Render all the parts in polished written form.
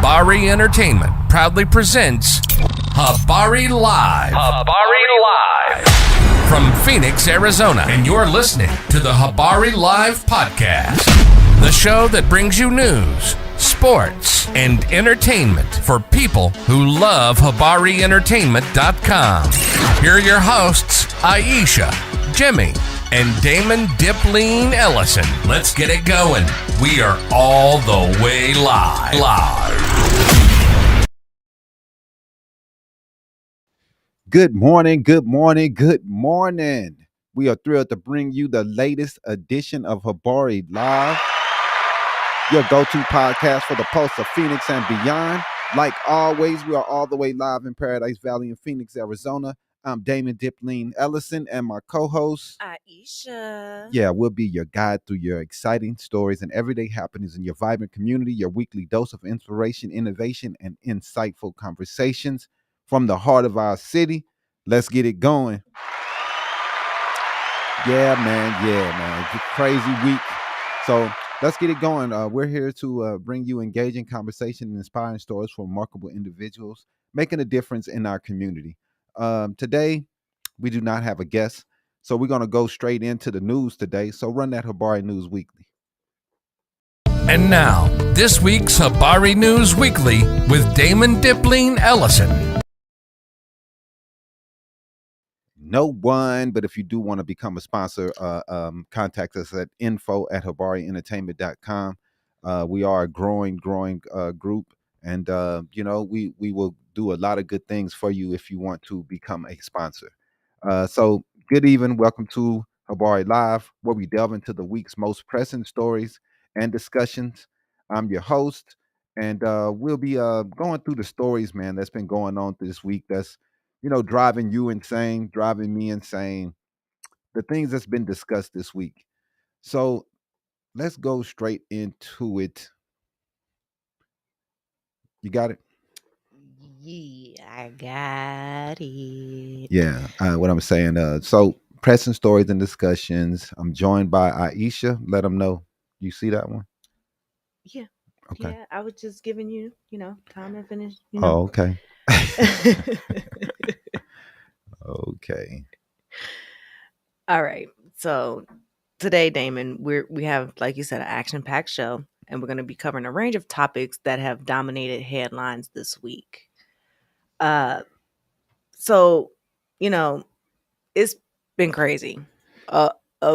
Habari Entertainment proudly presents Habari Live. Habari Live. From Phoenix, Arizona. And you're listening to the Habari Live podcast. The show that brings you news, sports, and entertainment for people who love HabariEntertainment.com. Here are your hosts, Aisha, Jimmy, and Damon Dipleen Ellison. Let's get it going. We are all the way live. Good morning. We are thrilled to bring you the latest edition of Habari Live, your go-to podcast for the pulse of Phoenix and beyond. Like always, we are all the way live in Paradise Valley in Phoenix, Arizona. I'm Damon Dipleen Ellison, and my co-host, Aisha. Yeah, we'll be your guide through your exciting stories and everyday happenings in your vibrant community, your weekly dose of inspiration, innovation, and insightful conversations from the heart of our city. Let's get it going. Yeah, man. It's a crazy week. So let's get it going. We're here to bring you engaging conversation and inspiring stories from remarkable individuals making a difference in our community. Today, we do not have a guest, so we're going to go straight into the news today. So run that Habari News Weekly. And now, this week's Habari News Weekly with Damon Dipleen Ellison. No one, but if you do want to become a sponsor, contact us at info@habarientertainment.com. We are a growing group, and we will do a lot of good things for you if you want to become a sponsor. So good evening, welcome to Habari Live, where we delve into the week's most pressing stories and discussions. I'm your host, and we'll be going through the stories, man, that's been going on this week. That's driving you insane, driving me insane. The things that's been discussed this week. So let's go straight into it. You got it? Yeah, I got it. Yeah. What I'm saying. So pressing stories and discussions. I'm joined by Aisha. Let them know. You see that one? Yeah. Okay. Yeah, I was just giving you, time to finish. Oh, okay. Okay. All right. So today, Damon, we have, like you said, an action-packed show, and we're going to be covering a range of topics that have dominated headlines this week. So, it's been crazy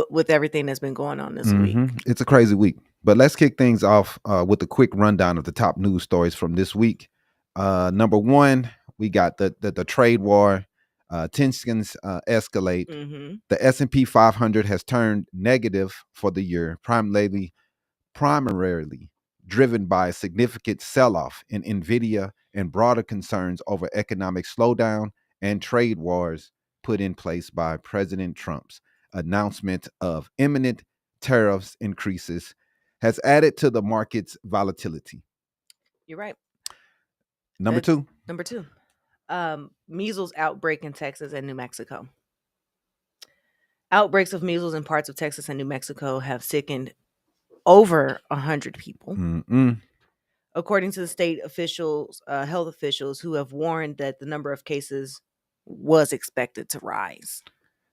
with everything that's been going on this week. It's a crazy week. But let's kick things off with a quick rundown of the top news stories from this week. Number one, we got the trade war. Tensions escalate. The S&P 500 has turned negative for the year, primarily driven by a significant sell-off in NVIDIA and broader concerns over economic slowdown and trade wars put in place by President Trump's announcement of imminent tariffs increases has added to the market's volatility. You're right. Number two. Measles outbreak in Texas and New Mexico. Outbreaks of measles in parts of Texas and New Mexico have sickened over 100 people. According to the state officials, health officials, who have warned that the number of cases was expected to rise.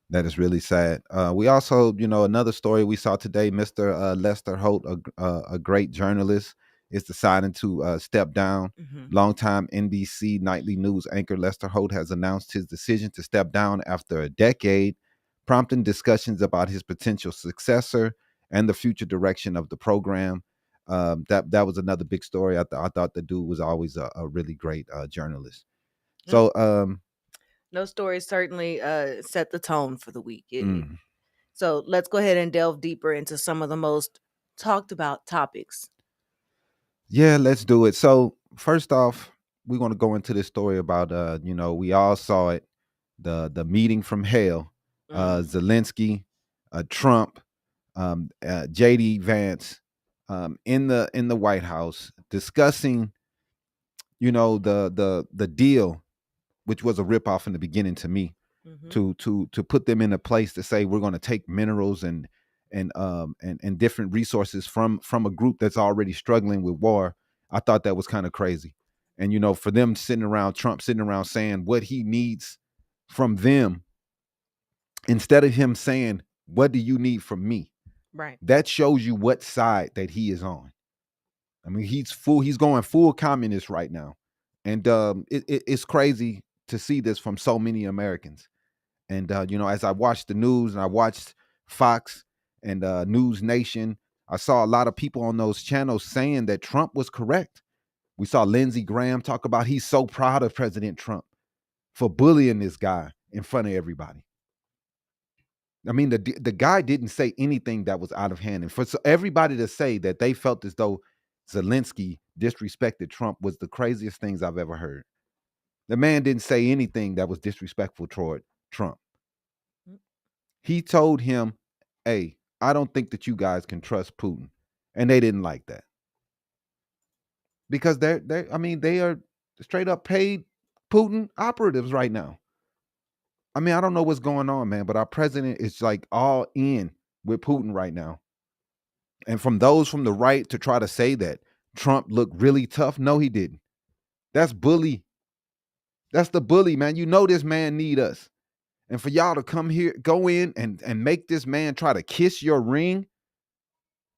That is really sad. We also, another story we saw today, Mr. Lester Holt, a great journalist, is deciding to step down. Longtime NBC nightly news anchor Lester Holt has announced his decision to step down after a decade, prompting discussions about his potential successor and the future direction of the program. That was another big story. I thought the dude was always a really great journalist. So those stories certainly set the tone for the week. So let's go ahead and delve deeper into some of the most talked about topics. Yeah, let's do it. So first off, we're going to go into this story about, we all saw it, the meeting from hell, Zelensky, Trump, JD Vance, in the White House discussing, the deal, which was a ripoff in the beginning to me, to put them in a place to say we're going to take minerals and different resources from a group that's already struggling with war, I thought that was kind of crazy. And, for them Trump sitting around saying what he needs from them, instead of him saying, what do you need from me? Right. That shows you what side that he is on. I mean, he's going full communist right now. And it's crazy to see this from so many Americans. And, as I watched the news and I watched Fox and News Nation, I saw a lot of people on those channels saying that Trump was correct. We saw Lindsey Graham talk about he's so proud of President Trump for bullying this guy in front of everybody. I mean, the guy didn't say anything that was out of hand. And for everybody to say that they felt as though Zelensky disrespected Trump was the craziest things I've ever heard. The man didn't say anything that was disrespectful toward Trump. He told him, hey, I don't think that you guys can trust Putin. And they didn't like that. Because they are straight up paid Putin operatives right now. I mean, I don't know what's going on, man, but our president is like all in with Putin right now. And from those from the right to try to say that Trump looked really tough, no, he didn't. That's bully. That's the bully, man. This man need us. And for y'all to come here, go in and make this man try to kiss your ring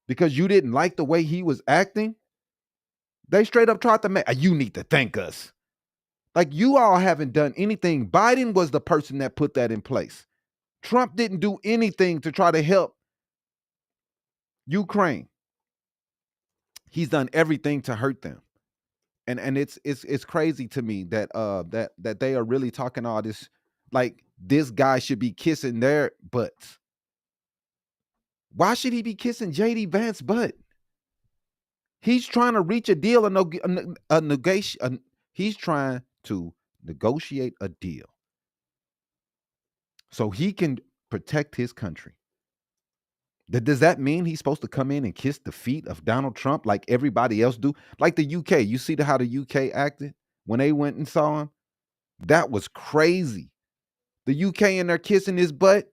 because you didn't like the way he was acting, they straight up tried to make, you need to thank us. Like, you all haven't done anything. Biden was the person that put that in place. Trump didn't do anything to try to help Ukraine. He's done everything to hurt them. And it's crazy to me that that they are really talking all this, like this guy should be kissing their butts. Why should he be kissing JD Vance's butt? He's trying to reach a deal, he's trying to negotiate a deal so he can protect his country. Does that mean he's supposed to come in and kiss the feet of Donald Trump like everybody else do? Like the UK. You see how the UK acted when they went and saw him? That was crazy. The UK and they're kissing his butt.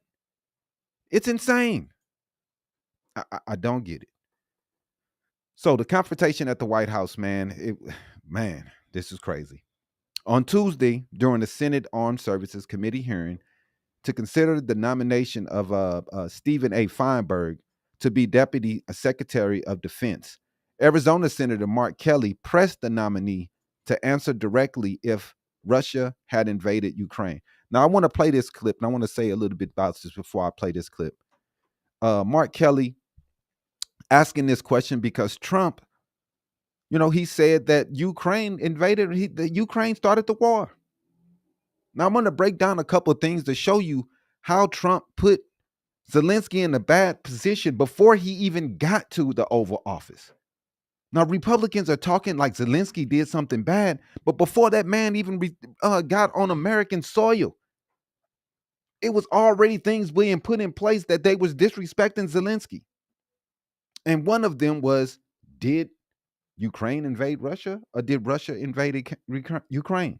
It's insane. I don't get it. So the confrontation at the White House, man, this is crazy. On Tuesday, during the Senate Armed Services Committee hearing to consider the nomination of Stephen A. Feinberg to be Deputy Secretary of Defense, Arizona Senator Mark Kelly pressed the nominee to answer directly if Russia had invaded Ukraine. Now, I want to play this clip, and I want to say a little bit about this before I play this clip. Mark Kelly asking this question because Trump, he said that Ukraine invaded, Ukraine started the war. Now, I'm going to break down a couple of things to show you how Trump put Zelensky in a bad position before he even got to the Oval Office. Now, Republicans are talking like Zelensky did something bad, but before that man even got on American soil, it was already things being put in place that they was disrespecting Zelensky. And one of them was, did Ukraine invade Russia or did Russia invade Ukraine?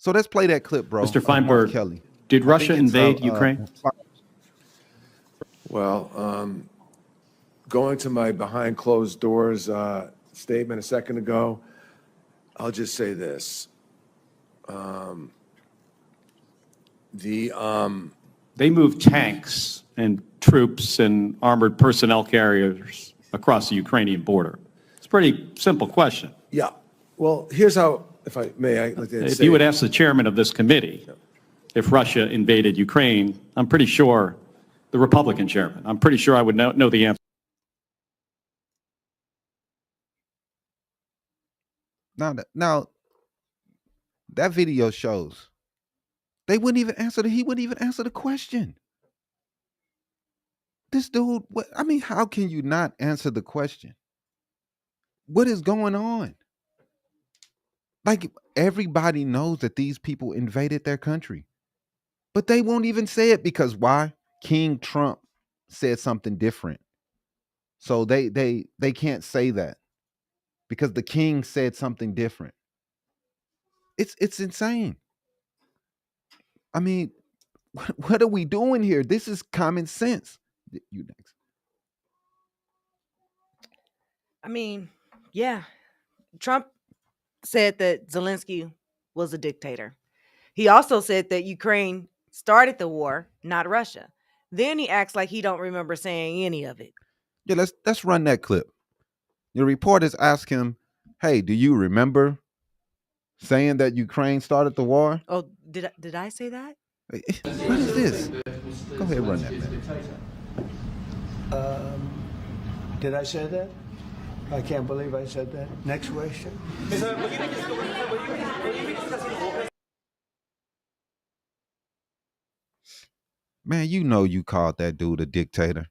So let's play that clip, bro. Mr. Feinberg, Kelly. Did Russia invade Ukraine? Well, going to my behind closed doors statement a second ago, I'll just say this. They moved tanks and troops and armored personnel carriers across the Ukrainian border. It's a pretty simple question. Yeah. Well, here's how, if I may, I'd like to If say, you would ask the chairman of this committee if Russia invaded Ukraine, I'm pretty sure, the Republican chairman, I'm pretty sure I would know the answer. Now, that video shows he wouldn't even answer the question. This dude, how can you not answer the question? What is going on? Like, everybody knows that these people invaded their country, but they won't even say it because why? King Trump said something different. So they can't say that because the king said something different. It's insane. I mean, what are we doing here? This is common sense. You next. I mean, yeah, Trump said that Zelensky was a dictator. He also said that Ukraine started the war, not Russia. Then he acts like he don't remember saying any of it. Yeah, let's run that clip. The reporters ask him, "Hey, do you remember saying that Ukraine started the war?" Oh, did I say that? What is this? Go ahead, run that, man. Did I say that? I can't believe I said that. Next question. Man, you know you called that dude a dictator.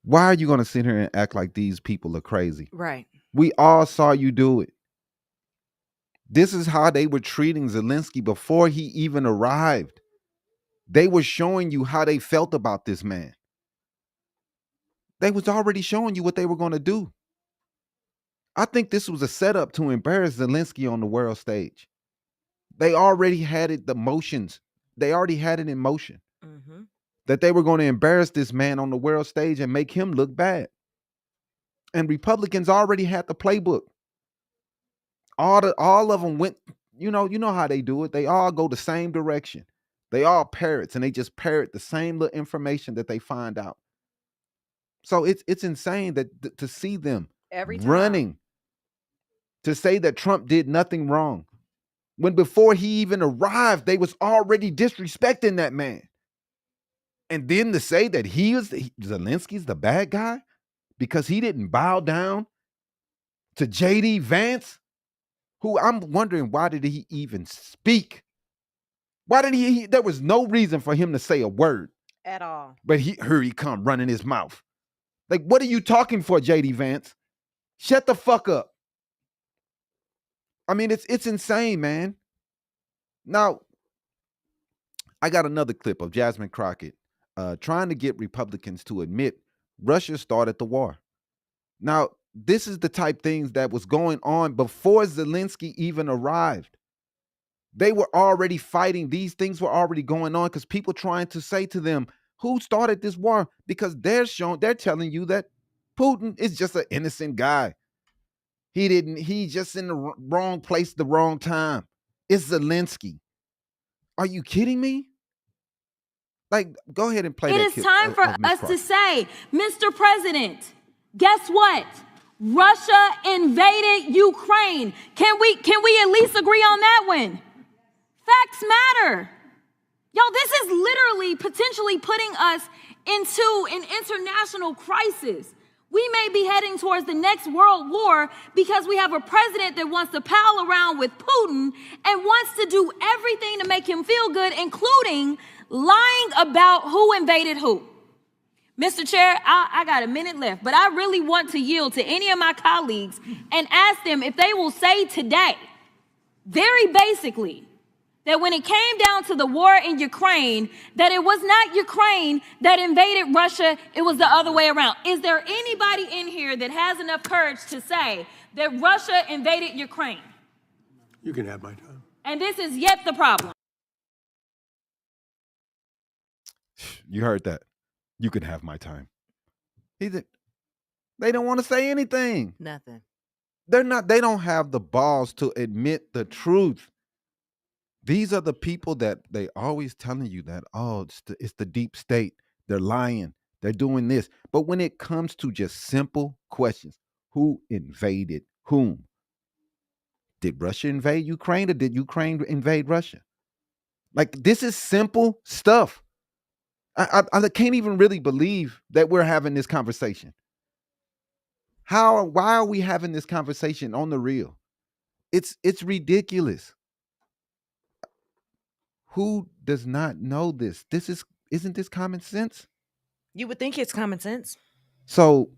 Why are you going to sit here and act like these people are crazy? Right. We all saw you do it. This is how they were treating Zelensky before he even arrived. They were showing you how they felt about this man. They was already showing you what they were going to do. I think this was a setup to embarrass Zelensky on the world stage. They already had it, the motions. They already had it in motion. Mm-hmm. That they were going to embarrass this man on the world stage and make him look bad. And Republicans already had the playbook. All of them went, you know how they do it. They all go the same direction. They all parrots, and they just parrot the same little information that they find out. So it's insane that to see them Every time running to say that Trump did nothing wrong, when before he even arrived, they was already disrespecting that man. And then to say that Zelensky's the bad guy because he didn't bow down to JD Vance, who I'm wondering, why did he even speak? Why did he there was no reason for him to say a word at all. But here he come running his mouth. Like, what are you talking for, JD Vance? Shut the fuck up. I mean, it's insane, man. Now, I got another clip of Jasmine Crockett trying to get Republicans to admit Russia started the war. Now, this is the type things that was going on before Zelensky even arrived. They were already fighting. These things were already going on because people trying to say to them, who started this war? Because they're telling you that Putin is just an innocent guy. He's just in the wrong place, the wrong time. It's Zelensky. Are you kidding me? Like, go ahead and play that. It is time for us to say, Mr. President, guess what? Russia invaded Ukraine. Can we at least agree on that one? Facts matter. Y'all, this is literally potentially putting us into an international crisis. We may be heading towards the next world war because we have a president that wants to pal around with Putin and wants to do everything to make him feel good, including lying about who invaded who. Mr. Chair, I got a minute left, but I really want to yield to any of my colleagues and ask them if they will say today, very basically, that when it came down to the war in Ukraine, that it was not Ukraine that invaded Russia, it was the other way around. Is there anybody in here that has enough courage to say that Russia invaded Ukraine? You can have my time. And this is yet the problem. You heard that. You can have my time. They don't want to say anything. Nothing. They don't have the balls to admit the truth. These are the people that they always telling you that, oh, it's the deep state. They're lying. They're doing this. But when it comes to just simple questions, who invaded whom? Did Russia invade Ukraine or did Ukraine invade Russia? Like, this is simple stuff. I can't even really believe that we're having this conversation. Why are we having this conversation on the real? It's ridiculous. Who does not know this? Isn't this common sense? You would think it's common sense. So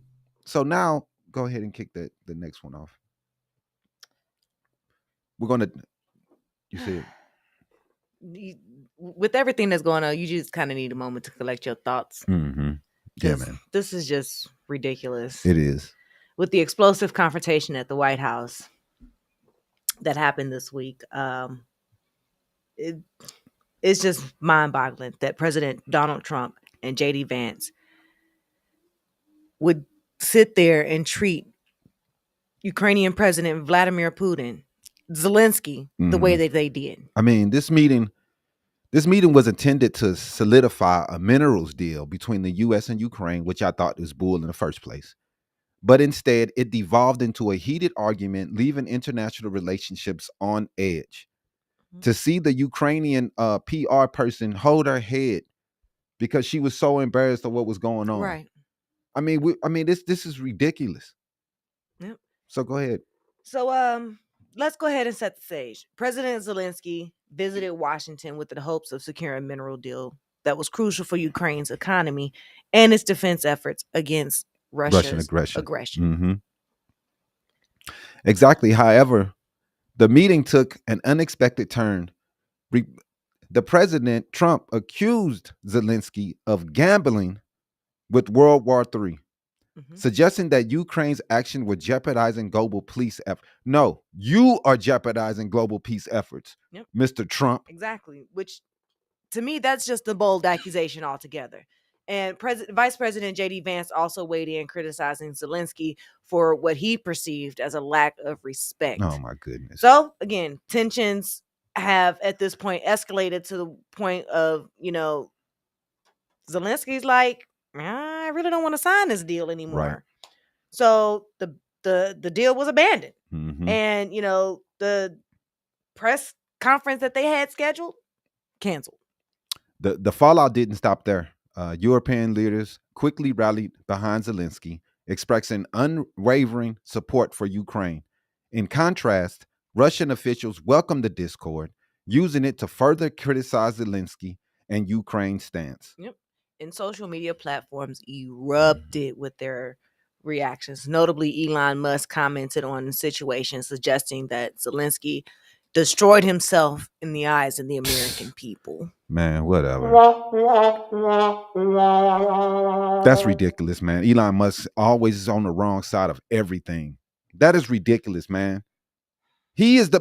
now go ahead and kick the next one off. We're gonna. You see it. With everything that's going on, you just kind of need a moment to collect your thoughts. Mm-hmm. Yeah, man. This is just ridiculous. It is. With the explosive confrontation at the White House that happened this week, it's just mind-boggling that President Donald Trump and JD Vance would sit there and treat Ukrainian President Vladimir Putin, Zelensky, the way that they did. I mean, this meeting was intended to solidify a minerals deal between the U.S. and Ukraine, which I thought was bull in the first place. But instead, it devolved into a heated argument, leaving international relationships on edge. To see the Ukrainian PR person hold her head because she was so embarrassed of what was going on. Right. I mean, this is ridiculous. Yep. So go ahead. So let's go ahead and set the stage. President Zelensky visited Washington with the hopes of securing a mineral deal that was crucial for Ukraine's economy and its defense efforts against Russian aggression. Exactly. However, the meeting took an unexpected turn. The President Trump accused Zelensky of gambling with World War III, suggesting that Ukraine's action were jeopardizing global peace efforts. No, you are jeopardizing global peace efforts, Mr. Trump. Exactly. Which, to me, that's just a bold accusation altogether. And Vice President J.D. Vance also weighed in, criticizing Zelensky for what he perceived as a lack of respect. Oh, my goodness. So, again, tensions have at this point escalated to the point of, Zelensky's like, I really don't want to sign this deal anymore. Right. So the deal was abandoned. And, the press conference that they had scheduled, canceled. The fallout didn't stop there. European leaders quickly rallied behind Zelensky, expressing unwavering support for Ukraine. In contrast, Russian officials welcomed the discord, using it to further criticize Zelensky and Ukraine's stance. Yep. And social media platforms erupted with their reactions. Notably, Elon Musk commented on the situation, suggesting that Zelensky destroyed himself in the eyes of the American people. Man, whatever. That's ridiculous, man. Elon Musk always is on the wrong side of everything. That is ridiculous, man. He is the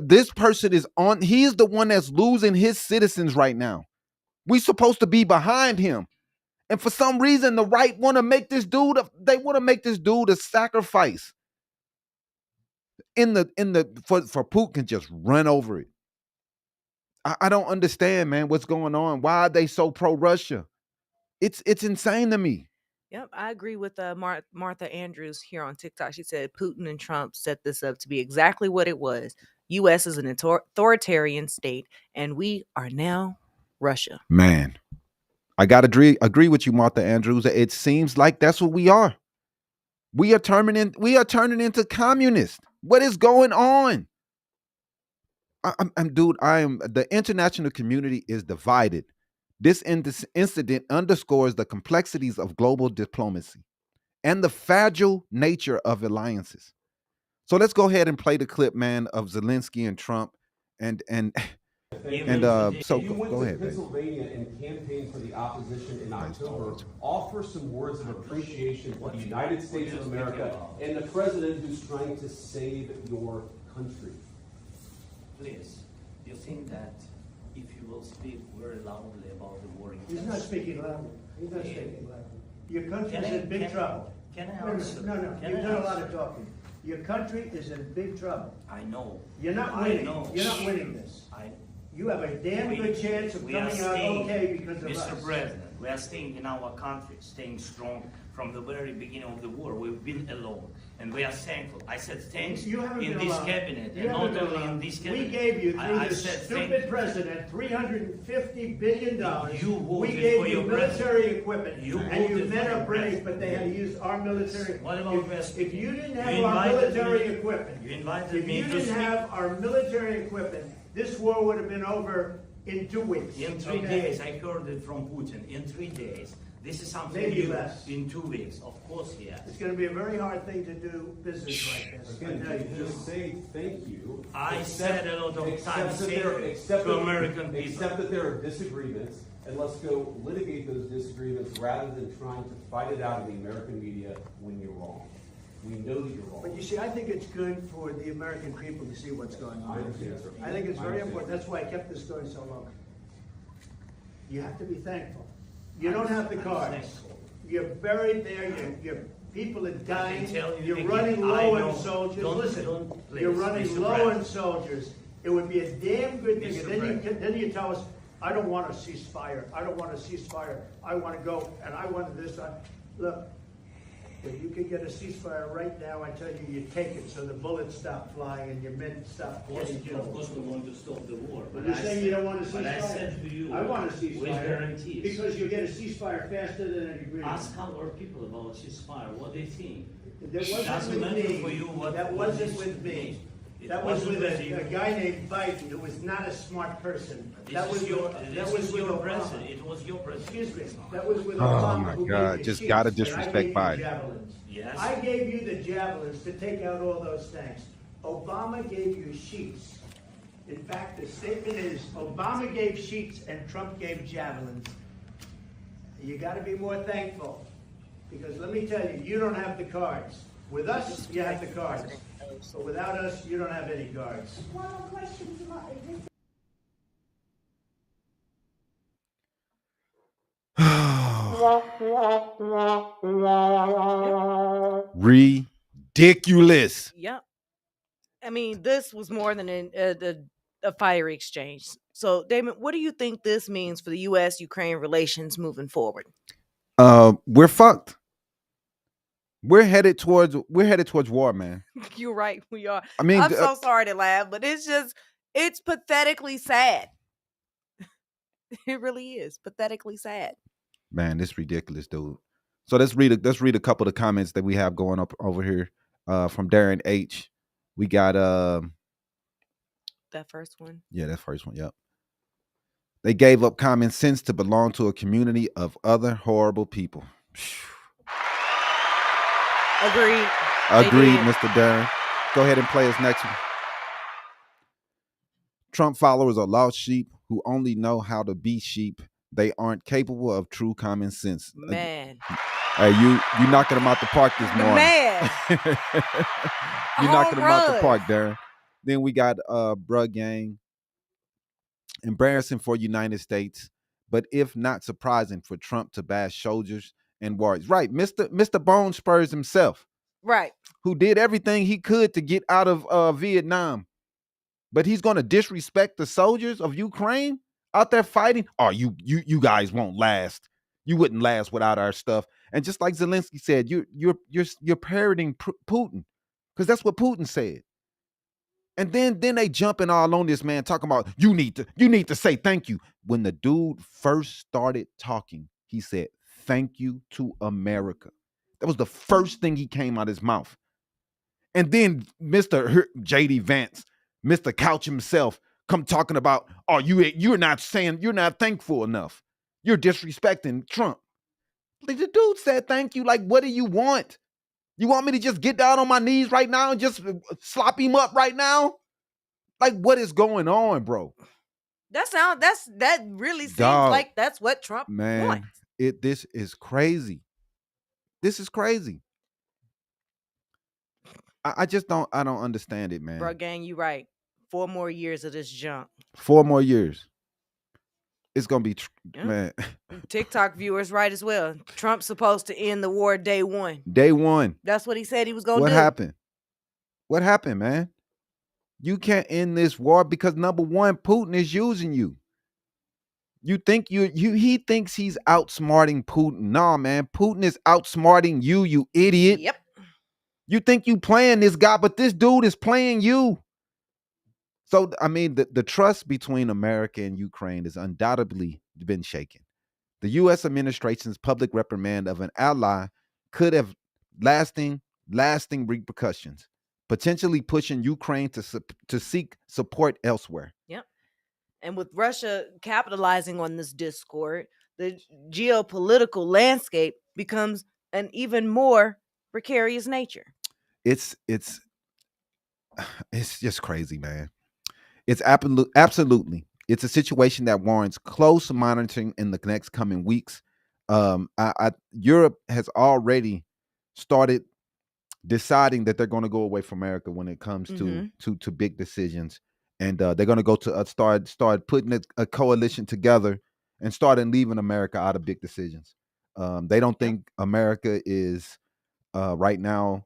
one that's losing his citizens right now. We're supposed to be behind him. And for some reason, the right want to make this dude a sacrifice. For Putin can just run over it. I don't understand, man, what's going on. Why are they so pro-Russia? It's insane to me. Yep, I agree with Martha Andrews here on TikTok. She said Putin and Trump set this up to be exactly what it was. U.S. is an authoritarian state, and we are now Russia. Man, I gotta agree with you, Martha Andrews. It seems like that's what we are. We are turning into communists. What is going on? The international community is divided. This incident underscores the complexities of global diplomacy and the fragile nature of alliances. So let's go ahead and play the clip, man, of Zelensky and Trump, so go ahead. Pennsylvania and campaign for the opposition in October. Offer some words of appreciation to the United States of America and the president who's trying to save your country. Please, you think that if you will speak very loudly about the war in He's not speaking loudly. He's not speaking loudly. Your country is in big trouble. Can I answer? No, you've done a lot of talking. Your country is in big trouble. I know. You're not winning. You're not winning this. You have a damn good chance of coming out okay because of us. Mr. President, we are staying in our country, staying strong from the very beginning of the war. We've been alone, and we are thankful. I said thanks in this cabinet, and not only in this cabinet. We gave you, through this stupid president, $350 billion. We gave you military equipment, and you men are brave, but they had to use our military. What about if you didn't have our military equipment, this war would have been over in 2 weeks. In 3 days, I heard it from Putin. In 3 days. This is something maybe new. Less. In 2 weeks, of course, yes. It's going to be a very hard thing to do business like this. Again, just say thank you. I said a lot of times to American people. Except that there are disagreements, and let's go litigate those disagreements rather than trying to fight it out in the American media when you're wrong. We know that you're wrong. But you see, I think it's good for the American people to see what's going on. I understand, sir. I think it's very important. That's why I kept this going so long. You have to be thankful. You don't have the cards. You're buried there. People are dying. tell you You're again, running I low know. on soldiers. Don't- Listen, please, you're running Mr. low on President. soldiers. It would be a damn good thing. Mr. And then you tell us, I don't want a ceasefire. I don't want a ceasefire. I want to go, and I want this. Look, if you could get a ceasefire right now, I tell you, you take it so the bullets stop flying and your men stop getting Of killed. course, we want to stop the war. But you're saying you don't want a ceasefire? But I said to you, I want a with ceasefire. guarantees. Because you get a ceasefire faster than an agreement. Ask our people about ceasefire, what they think. That wasn't Doesn't with matter me. for you what. That what wasn't this with me. means. It That was wasn't with you. a guy named Biden, who was not a smart person. This That was is your, with, this that was is with your Obama. president. It was your president. Excuse me, that was with Oh, Obama. my who God, gave you just sheets, gotta and I disrespect gave you Biden. javelins. Yes. I gave you the javelins to take out all those tanks. Obama gave you sheets. In fact, the statement is, Obama gave sheets and Trump gave javelins. You gotta be more thankful, because let me tell you, you don't have the cards. With us, you have the cards. But without us, you don't have any cards. One more question to my, Ridiculous. Yep. I mean, this was more than a fire exchange. So, Damon, what do you think this means for the U.S.-Ukraine relations moving forward? We're fucked. We're headed towards war, man. You're right, we are. I mean, I'm so sorry to laugh, but it's pathetically sad. It really is pathetically sad. man, this ridiculous, dude. So let's read a couple of the comments that we have going up over here from Darren H. We got That first one. yeah, that first one, yep. They gave up common sense to belong to a community of other horrible people. Agreed. Agreed, did. Mr. Darren. Go ahead and play us next one. Trump followers are lost sheep who only know how to be sheep. They aren't capable of true common sense. Man. Hey, you knocking them out the park this morning. Man. You knocking them out the Home park, run. Darren. Then we got Bruh Gang. Embarrassing for United States, but if not surprising for Trump to bash soldiers and warriors. Right, Mr. Bone Spurs himself, Right. who did everything he could to get out of Vietnam. But he's going to disrespect the soldiers of Ukraine out there fighting. Oh, you guys won't last. You wouldn't last without our stuff. And just like Zelensky said, you're parroting Putin, because that's what Putin said. And then they jumping all on this man, talking about you need to say thank you. When the dude first started talking, he said thank you to America. That was the first thing he came out his mouth. And then Mr. JD Vance, Mr. Couch himself, come talking about, oh, you're not thankful enough. You're disrespecting Trump. Like, the dude said thank you. Like, what do you want? You want me to just get down on my knees right now and just slop him up right now? Like, what is going on, bro? That really seems Dog, like that's what Trump man, wants. this is crazy. This is crazy. I don't understand it, man. Bro, gang, you right. 4 more years of this junk. 4 more years. It's gonna be, Yeah. man. TikTok viewers right as well. Trump's supposed to end the war day one. Day one. That's what he said he was gonna What do. happened? What happened, man? You can't end this war because number one, Putin is using you. You think he thinks he's outsmarting Putin. Nah, man. Putin is outsmarting you, you idiot. Yep. You think you playing this guy, but this dude is playing you. So, I mean, the trust between America and Ukraine has undoubtedly been shaken. The U.S. administration's public reprimand of an ally could have lasting repercussions, potentially pushing Ukraine to seek support elsewhere. Yep. And with Russia capitalizing on this discord, the geopolitical landscape becomes an even more precarious nature. It's just crazy, man. It's absolutely. It's a situation that warrants close monitoring in the next coming weeks. Europe has already started deciding that they're going to go away from America when it comes to big decisions, and they're going to go to start putting a coalition together and starting leaving America out of big decisions. They don't think America is right now,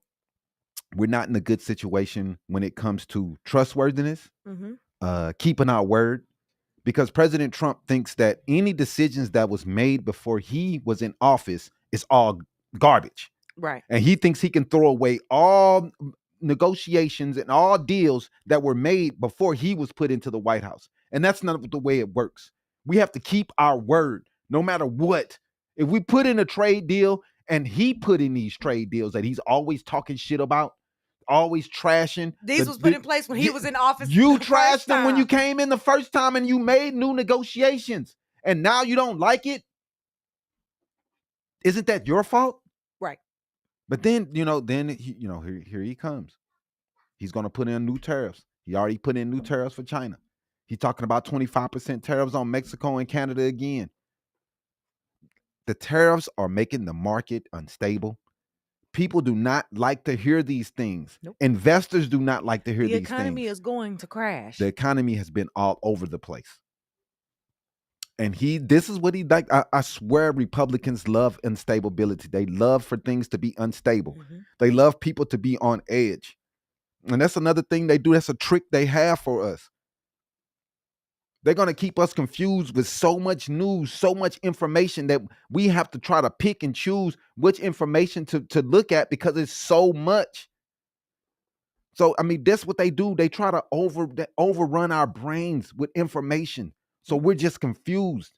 we're not in a good situation when it comes to trustworthiness, keeping our word, because President Trump thinks that any decisions that was made before he was in office is all garbage. Right. And he thinks he can throw away all negotiations and all deals that were made before he was put into the White House. And that's not the way it works. We have to keep our word no matter what. If we put in a trade deal and he put in these trade deals that he's always talking shit about, always trashing. These was put in place when he was in office. You trashed them when you came in the first time and you made new negotiations. And now you don't like it. Isn't that your fault? Right. But then, here he comes. He's going to put in new tariffs. He already put in new tariffs for China. He's talking about 25% tariffs on Mexico and Canada again. The tariffs are making the market unstable. People do not like to hear these things. Nope. Investors do not like to hear these things. The economy is going to crash. The economy has been all over the place. And this is what he like. I swear Republicans love instability. They love for things to be unstable. They love people to be on edge. And that's another thing they do. That's a trick they have for us. They're going to keep us confused with so much news, so much information that we have to try to pick and choose which information to look at because it's so much. So, I mean, that's what they do. They try to overrun our brains with information. So we're just confused.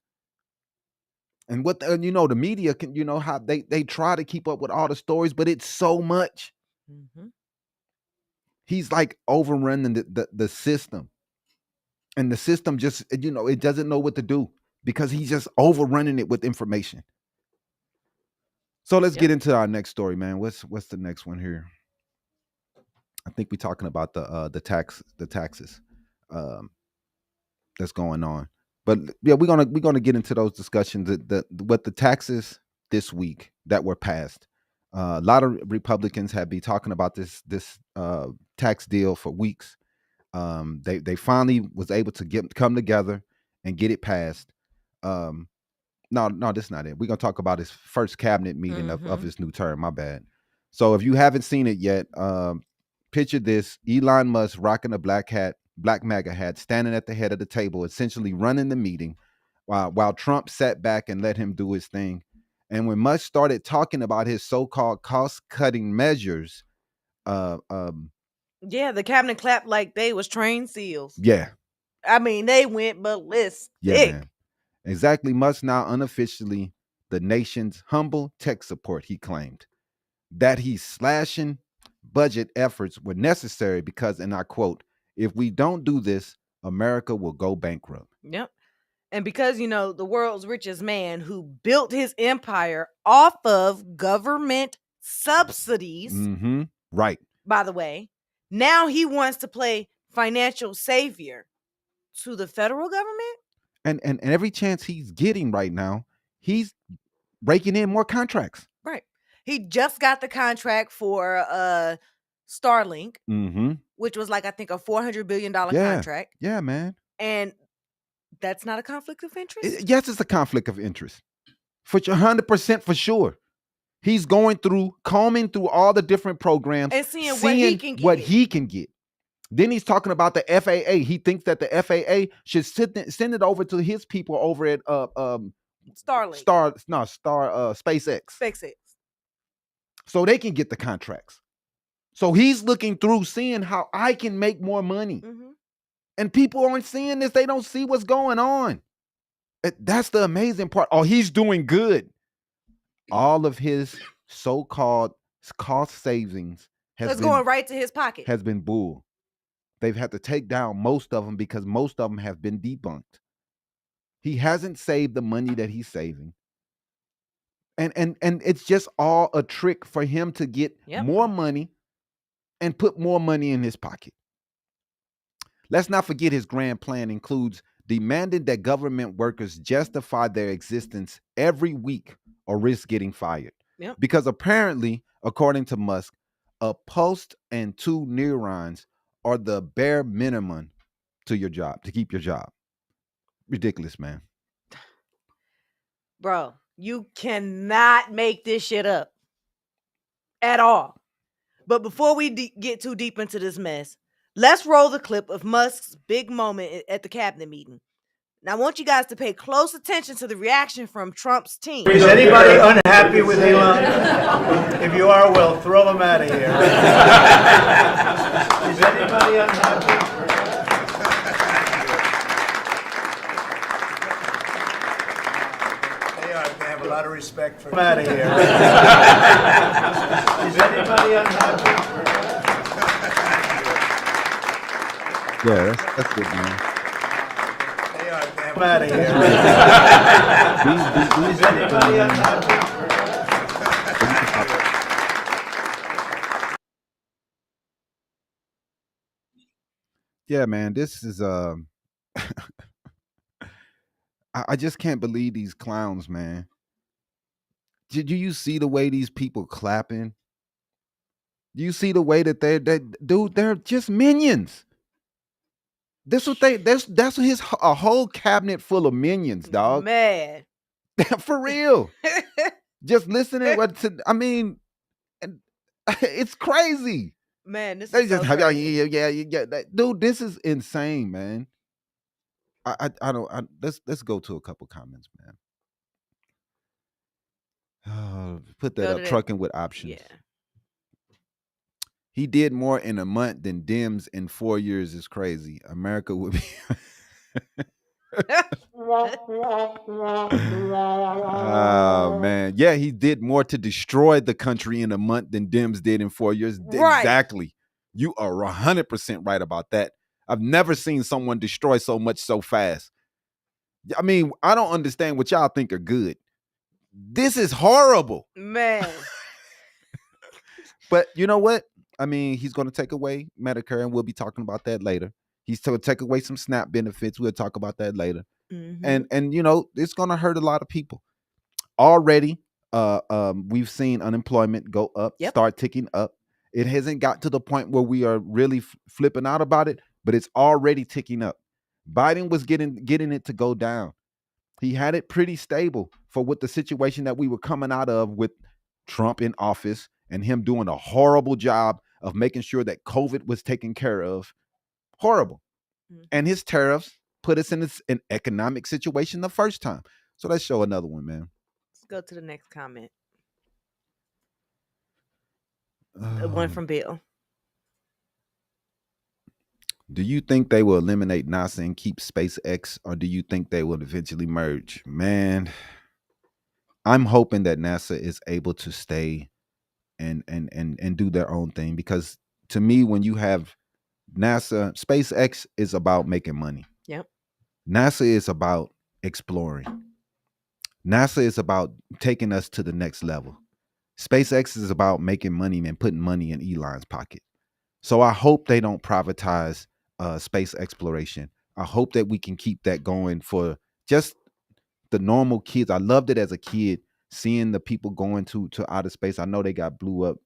And the media can, how they try to keep up with all the stories, but it's so much. He's like overrunning the system. And the system just, it doesn't know what to do because he's just overrunning it with information. So let's get into our next story, man. What's the next one here? I think we're talking about the taxes that's going on. But yeah, we're gonna get into those discussions. What the taxes this week that were passed. A lot of Republicans have been talking about this tax deal for weeks. They finally was able to come together and get it passed. No, that's not it. We're gonna talk about his first cabinet meeting of his new term. My bad. So if you haven't seen it yet, picture this: Elon Musk rocking a black MAGA hat, standing at the head of the table, essentially running the meeting, while Trump sat back and let him do his thing. And when Musk started talking about his so-called cost-cutting measures, the cabinet clapped like they was trained seals. Yeah. I mean, they went ballistic. Yeah, man. Exactly. Musk now unofficially the nation's humble tech support, he claimed. That he's slashing budget efforts were necessary because, and I quote, "If we don't do this, America will go bankrupt." Yep. And because, the world's richest man who built his empire off of government subsidies. Right. By the way, now he wants to play financial savior to the federal government. And every chance he's getting right now, he's breaking in more contracts. Right. He just got the contract for Starlink, which was like, I think, a $400 billion contract. Yeah, man. And that's not a conflict of interest? Yes, it's a conflict of interest. For 100% for sure. He's combing through all the different programs and seeing what he can get. Then he's talking about the FAA. He thinks that the FAA should send it over to his people over at Starlink. SpaceX. So they can get the contracts. So he's looking through, seeing how I can make more money. And people aren't seeing this. They don't see what's going on. That's the amazing part. Oh, he's doing good. All of his so-called cost savings going right to his pocket. Has been bull. They've had to take down most of them because most of them have been debunked. He hasn't saved the money that he's saving. And it's just all a trick for him to get more money and put more money in his pocket. Let's not forget his grand plan includes demanding that government workers justify their existence every week or risk getting fired. Because apparently, according to Musk, a post and 2 neurons are the bare minimum to your job, to keep your job. Ridiculous, man. Bro, you cannot make this shit up. at all. But before we get too deep into this mess, let's roll the clip of Musk's big moment at the cabinet meeting. Now, I want you guys to pay close attention to the reaction from Trump's team. Is anybody unhappy with Elon? If you are, well, throw him out of here. Is anybody unhappy? They have a lot of respect for him out of here. Is anybody unhappy? Yeah, that's good, man. Out of here. Is anybody unhappy? Yeah, man, this is I just can't believe these clowns, man. Did you see the way these people clapping? Do you see the way that they're just minions? That's what that's a whole cabinet full of minions, dog. Man. For real. Just listening I mean, it's crazy. Man, this They is just so crazy. yeah. Dude, this is insane, man. Let's go to a couple comments, man. Put that Go up. to that. Trucking with options. Yeah. He did more in a month than Dems in 4 years is crazy. America would be Oh man. Yeah, he did more to destroy the country in a month than Dems did in 4 years. Right. Exactly. You are 100% right about that. I've never seen someone destroy so much so fast. I mean, I don't understand what y'all think are good. This is horrible. Man. But you know what? I mean, he's going to take away Medicare, and we'll be talking about that later. He's going to take away some SNAP benefits. We'll talk about that later. Mm-hmm. And you know, it's going to hurt a lot of people. Already, we've seen unemployment go up, start ticking up. It hasn't got to the point where we are really flipping out about it, but it's already ticking up. Biden was getting it to go down. He had it pretty stable for what the situation that we were coming out of with Trump in office and him doing a horrible job of making sure that COVID was taken care of. Horrible. Mm-hmm. And his tariffs put us in an economic situation the first time. So let's show another one, man. Let's go to the next comment. The one from Bill. Do you think they will eliminate NASA and keep SpaceX, or do you think they will eventually merge? Man, I'm hoping that NASA is able to stay and do their own thing, because to me, when you have NASA, SpaceX is about making money. Yep. NASA is about exploring. NASA is about taking us to the next level. SpaceX is about making money and putting money in Elon's pocket. So I hope they don't privatize space exploration. I hope that we can keep that going for just the normal kids. I loved it as a kid, seeing the people going to outer space. I know they got blew up,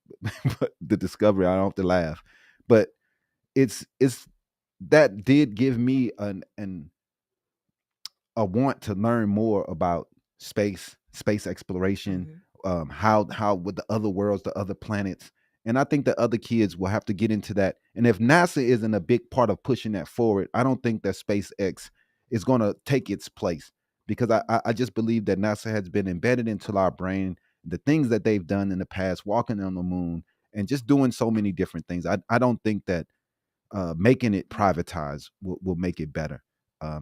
but the Discovery, I don't have to laugh. But it's that did give me a want to learn more about space exploration, how with the other worlds, the other planets. And I think that other kids will have to get into that. And if NASA isn't a big part of pushing that forward, I don't think that SpaceX is going to take its place, because I just believe that NASA has been embedded into our brain, the things that they've done in the past, walking on the moon and just doing so many different things. I don't think that making it privatized will make it better,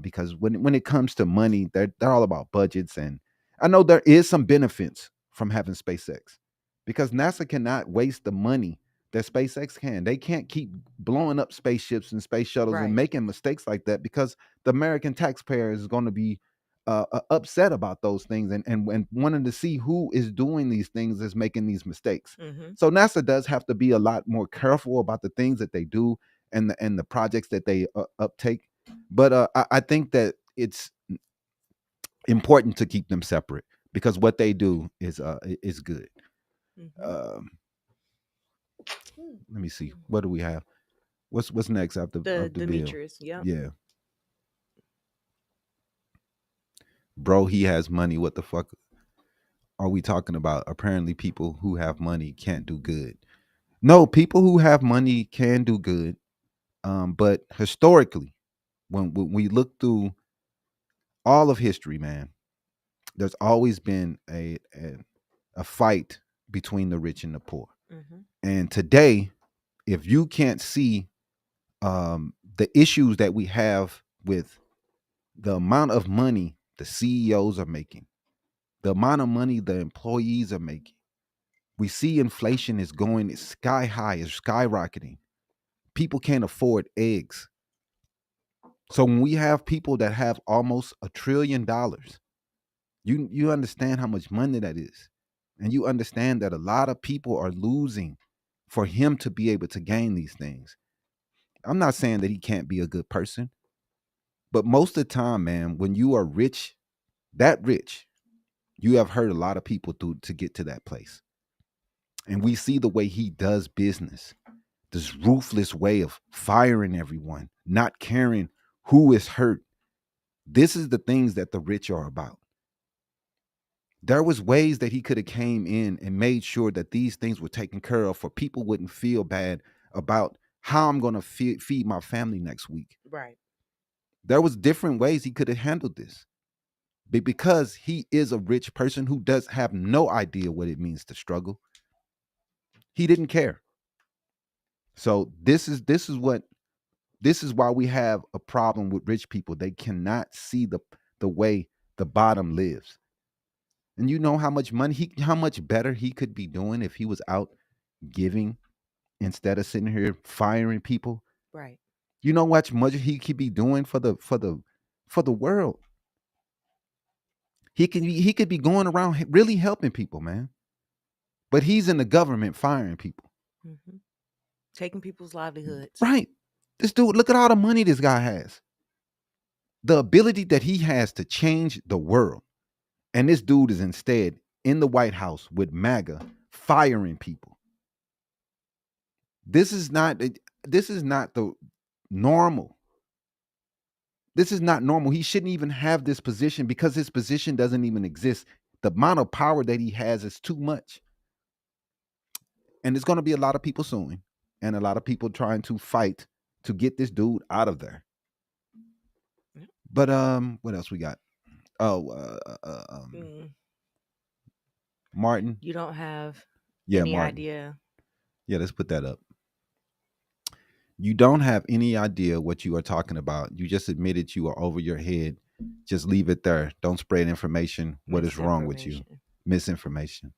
because when it comes to money, they're all about budgets. And I know there is some benefits from having SpaceX, because NASA cannot waste the money that SpaceX can. They can't keep blowing up spaceships and space shuttles and making mistakes like that, because the American taxpayer is going to be upset about those things and wanting to see who is doing these things, is making these mistakes. So NASA does have to be a lot more careful about the things that they do and the projects that they uptake. But I think that it's important to keep them separate, because what they do is good. Let me see. What do we have? What's next after the Bill? Demetrius? Yeah. Bro, he has money. What the fuck? are we talking about? Apparently, people who have money can't do good. No, people who have money can do good. But historically, when we look through all of history, man, there's always been a fight between the rich and the poor. Mm-hmm. And today, if you can't see the issues that we have with the amount of money the CEOs are making, the amount of money the employees are making, we see inflation is going sky high, is skyrocketing. People can't afford eggs. So when we have people that have almost $1 trillion, you understand how much money that is. And you understand that a lot of people are losing for him to be able to gain these things. I'm not saying that he can't be a good person, but most of the time, man, when you are rich, that rich, you have hurt a lot of people to get to that place. And we see the way he does business, this ruthless way of firing everyone, not caring who is hurt. This is the things that the rich are about. There was ways that he could have came in and made sure that these things were taken care of, for people wouldn't feel bad about how I'm going to feed my family next week. Right. There was different ways he could have handled this. But because he is a rich person who does have no idea what it means to struggle, he didn't care. So this is why we have a problem with rich people. They cannot see the way the bottom lives. And you know how much money how much better he could be doing if he was out giving instead of sitting here firing people. Right. You know what much he could be doing for the world. He could be going around really helping people, man. But he's in the government firing people. Mm-hmm. Taking people's livelihoods. Right. This dude, look at all the money this guy has. The ability that he has to change the world. And this dude is instead in the White House with MAGA firing people. This is not the normal. This is not normal. He shouldn't even have this position because his position doesn't even exist. The amount of power that he has is too much. And there's going to be a lot of people suing and a lot of people trying to fight to get this dude out of there. But what else we got? Martin. You don't have any Martin. Idea. Yeah, let's put that up. You don't have any idea what you are talking about. You just admitted you are over your head. Just leave it there. Don't spread information. What is wrong with you? Misinformation.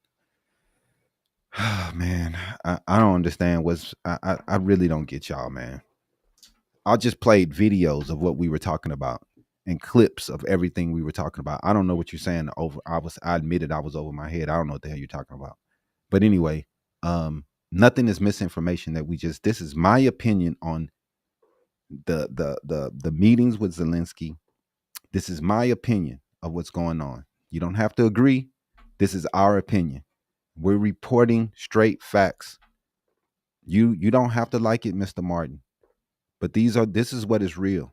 Man, I don't understand I really don't get y'all, man. I just played videos of what we were talking about and clips of everything we were talking about. I don't know what you're saying over. I admitted I was over my head. I don't know what the hell you're talking about. But anyway, nothing is misinformation that this is my opinion on the meetings with Zelensky. This is my opinion of what's going on. You don't have to agree. This is our opinion. We're reporting straight facts. You don't have to like it, Mr. Martin. But this is what is real.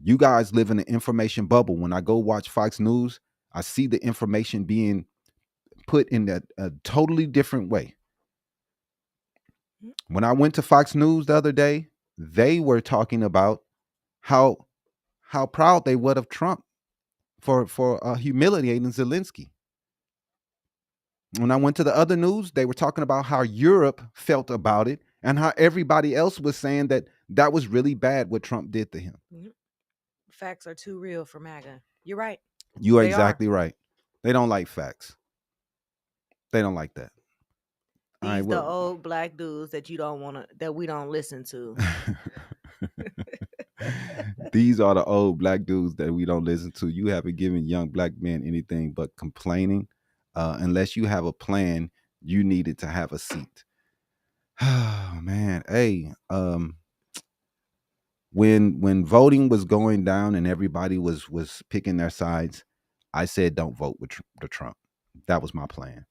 You guys live in an information bubble. When I go watch Fox News, I see the information being put in a totally different way. When I went to Fox News the other day, they were talking about how proud they were of Trump for humiliating Zelensky. When I went to the other news, they were talking about how Europe felt about it and how everybody else was saying that was really bad what Trump did to him. Facts are too real for MAGA. You're right. You are exactly right. They don't like facts. They don't like that. These the old black dudes that we don't listen to. These are the old black dudes that we don't listen to. You haven't given young black men anything but complaining. Unless you have a plan, you needed to have a seat. Oh man. Hey, when voting was going down and everybody was picking their sides, I said don't vote with Trump. That was my plan.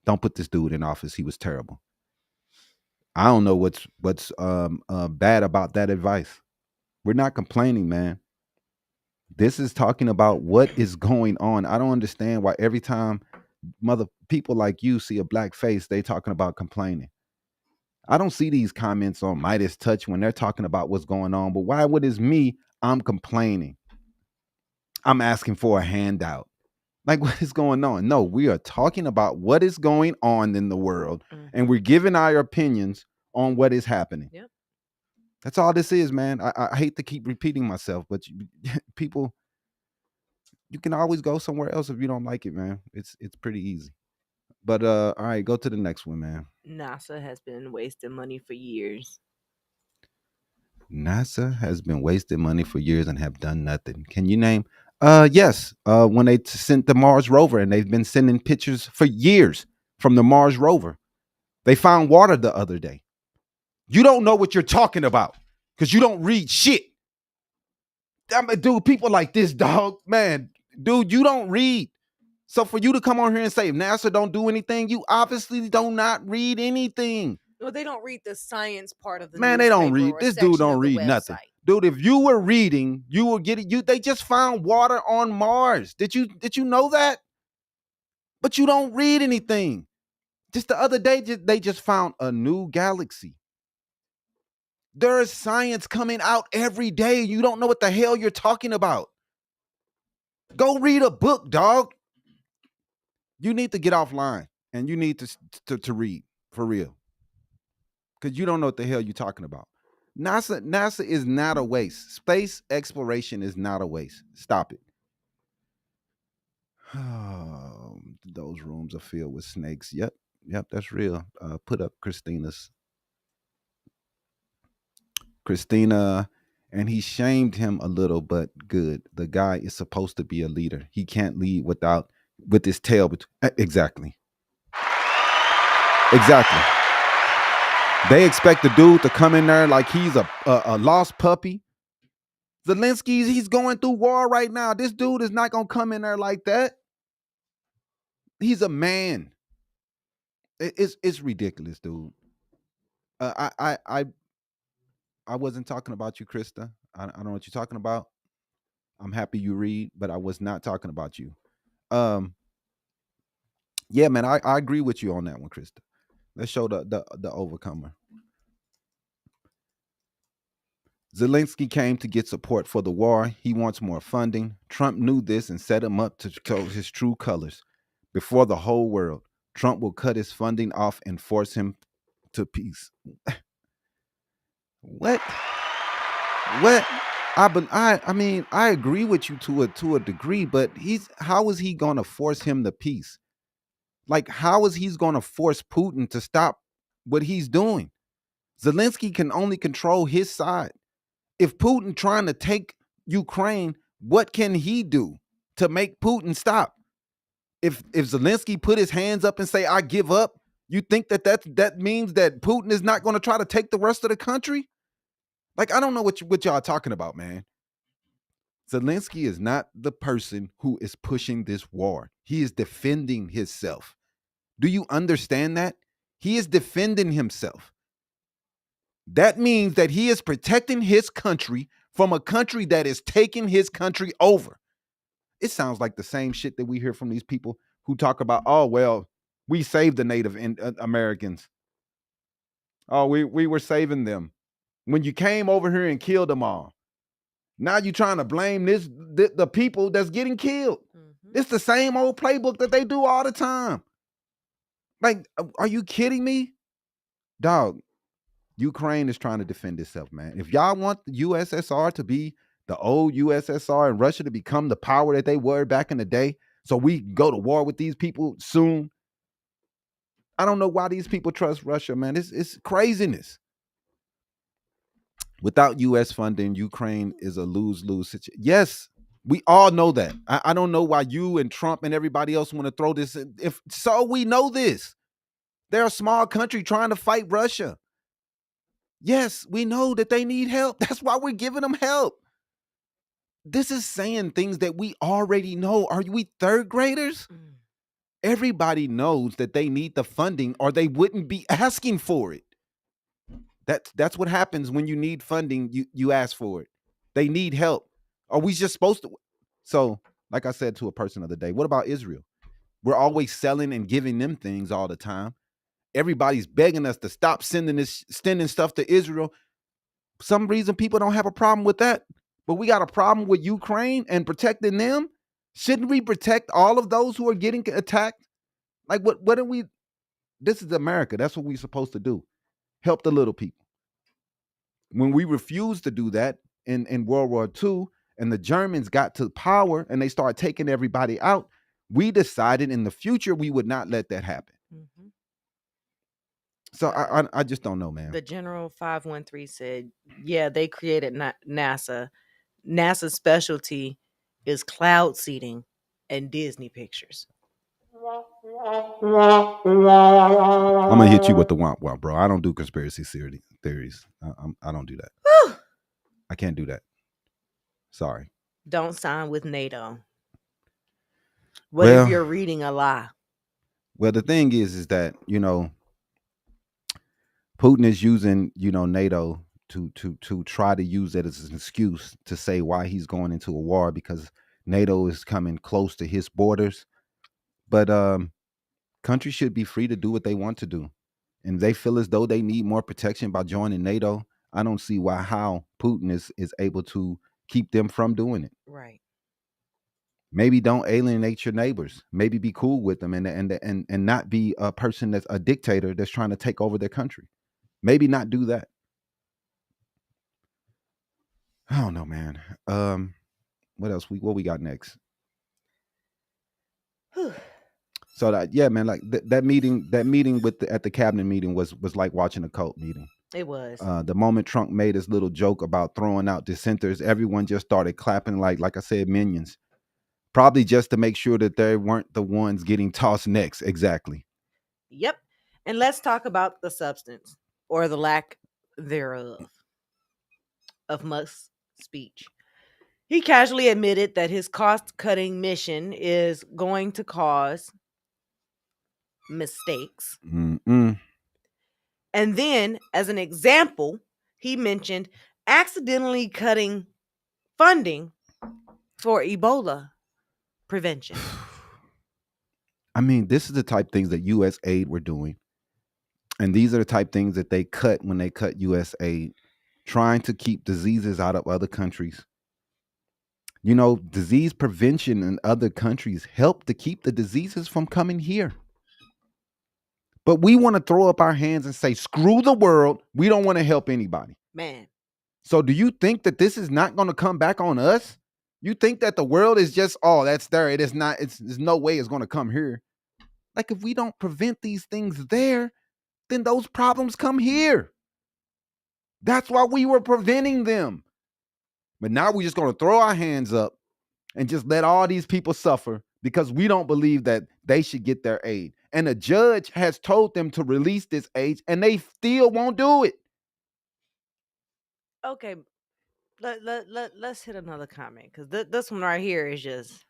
Don't put this dude in office. He was terrible. I don't know what's bad about that advice. We're not complaining, man. This is talking about what is going on. I don't understand why every time mother people like you see a black face, they talking about complaining. I don't see these comments on Midas Touch when they're talking about what's going on. But why would it's me? I'm complaining. I'm asking for a handout. Like, what is going on? No, we are talking about what is going on in the world, and we're giving our opinions on what is happening. Yep. That's all this is, man. I hate to keep repeating myself, but people, you can always go somewhere else if you don't like it, man. It's pretty easy. But all right, go to the next one, man. NASA has been wasting money for years. NASA has been wasting money for years and have done nothing. Can you name? Yes. When they sent the Mars rover, and they've been sending pictures for years from the Mars rover. They found water the other day. You don't know what you're talking about because you don't read shit. Dude, people like this, dog, man, dude, you don't read. So for you to come on here and say NASA don't do anything, you obviously do not read anything. Well, they don't read the science part of the man. They don't read. This dude don't read nothing, dude. If you were reading, you were getting you. They just found water on Mars. Did you know that? But you don't read anything. Just the other day, they just found a new galaxy. There is science coming out every day. You don't know what the hell you're talking about. Go read a book, dog. You need to get offline and you need to read for real. Because you don't know what the hell you're talking about. NASA is not a waste. Space exploration is not a waste. Stop it. Those rooms are filled with snakes. Yep, that's real. Put up Christina, and he shamed him a little, but good. The guy is supposed to be a leader. He can't lead with his tail. Exactly. They expect the dude to come in there like he's a lost puppy. Zelensky, he's going through war right now. This dude is not gonna come in there like that. He's a man. It's ridiculous, dude. I wasn't talking about you, Krista. I don't know what you're talking about. I'm happy you read, but I was not talking about you. Yeah, man, I agree with you on that one, Krista. Let's show the overcomer. Zelensky came to get support for the war. He wants more funding. Trump knew this and set him up to show his true colors before the whole world. Trump will cut his funding off and force him to peace. What? I mean, I agree with you to a degree, but how is he going to force him to peace? Like, how is he going to force Putin to stop what he's doing? Zelensky can only control his side. If Putin trying to take Ukraine, what can he do to make Putin stop? If Zelensky put his hands up and say, I give up, you think that means that Putin is not going to try to take the rest of the country? Like, I don't know what y'all talking about, man. Zelensky is not the person who is pushing this war. He is defending himself. Do you understand that? He is defending himself. That means that he is protecting his country from a country that is taking his country over. It sounds like the same shit that we hear from these people who talk about, oh, well, we saved the Native Americans. Oh, we were saving them. When you came over here and killed them all. Now you're trying to blame the people that's getting killed. Mm-hmm. It's the same old playbook that they do all the time. Like, are you kidding me? Dog, Ukraine is trying to defend itself, man. If y'all want the USSR to be the old USSR and Russia to become the power that they were back in the day, so we go to war with these people soon, I don't know why these people trust Russia, man. It's craziness. Without U.S. funding, Ukraine is a lose-lose situation. Yes, we all know that. I don't know why you and Trump and everybody else want to throw this in. If so, we know this. They're a small country trying to fight Russia. Yes, we know that they need help. That's why we're giving them help. This is saying things that we already know. Are we third graders? Everybody knows that they need the funding or they wouldn't be asking for it. That's what happens when you need funding. You ask for it. They need help. Are we just supposed to? So, like I said to a person the other day, what about Israel? We're always selling and giving them things all the time. Everybody's begging us to stop sending stuff to Israel. For some reason, people don't have a problem with that. But we got a problem with Ukraine and protecting them. Shouldn't we protect all of those who are getting attacked? Like, what are we? This is America. That's what we're supposed to do. Help the little people. When we refused to do that in World War II, and the Germans got to power and they started taking everybody out, we decided in the future we would not let that happen. Mm-hmm. So I just don't know, man. The General 513 said, yeah, they created NASA. NASA's specialty is cloud seeding and Disney pictures. I'm gonna hit you with the womp womp, bro. I don't do conspiracy theories. I don't do that. Whew. I can't do that. Sorry. Don't sign with NATO. What if you're reading a lie? Well, the thing is that, Putin is using, NATO to try to use it as an excuse to say why he's going into a war, because NATO is coming close to his borders. But countries should be free to do what they want to do. And they feel as though they need more protection by joining NATO. I don't see how Putin is able to keep them from doing it. Right. Maybe don't alienate your neighbors. Maybe be cool with them and not be a person that's a dictator that's trying to take over their country. Maybe not do that. I don't know, man. What else? What we got next? So man, like that meeting at the cabinet meeting was like watching a cult meeting. It was. The moment Trump made his little joke about throwing out dissenters, everyone just started clapping like I said, minions. Probably just to make sure that they weren't the ones getting tossed next. Exactly. Yep. And let's talk about the substance or the lack thereof of Musk's speech. He casually admitted that his cost-cutting mission is going to cause mistakes. Mm-mm. And then, as an example, he mentioned accidentally cutting funding for Ebola prevention. I mean, this is the type of things that U.S. aid were doing. And these are the type of things that they cut when they cut U.S. aid, trying to keep diseases out of other countries. Disease prevention in other countries help to keep the diseases from coming here. But we want to throw up our hands and say, screw the world. We don't want to help anybody. Man. So do you think that this is not going to come back on us? You think that the world is just, that's there. It is not. There's no way it's going to come here. Like, if we don't prevent these things there, then those problems come here. That's why we were preventing them. But now we're just going to throw our hands up and just let all these people suffer because we don't believe that they should get their aid. And a judge has told them to release this aid, and they still won't do it. Okay, let's hit another comment, because this one right here is just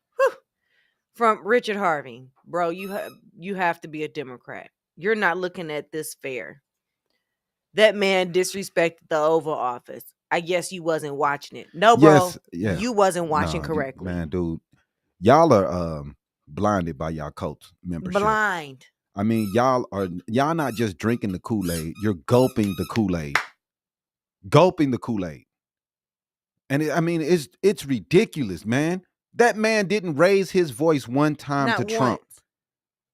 from Richard Harvey. Bro, you have to be a Democrat. You're not looking at this fair. That man disrespected the Oval Office. I guess you wasn't watching it. No, bro, yes, yeah. You wasn't watching correctly. Man, dude, y'all are blinded by y'all cult membership. Blind. I mean, y'all not just drinking the Kool-Aid. You're gulping the Kool-Aid. Gulping the Kool-Aid. And it's ridiculous, man. That man didn't raise his voice one time Not to once. Trump.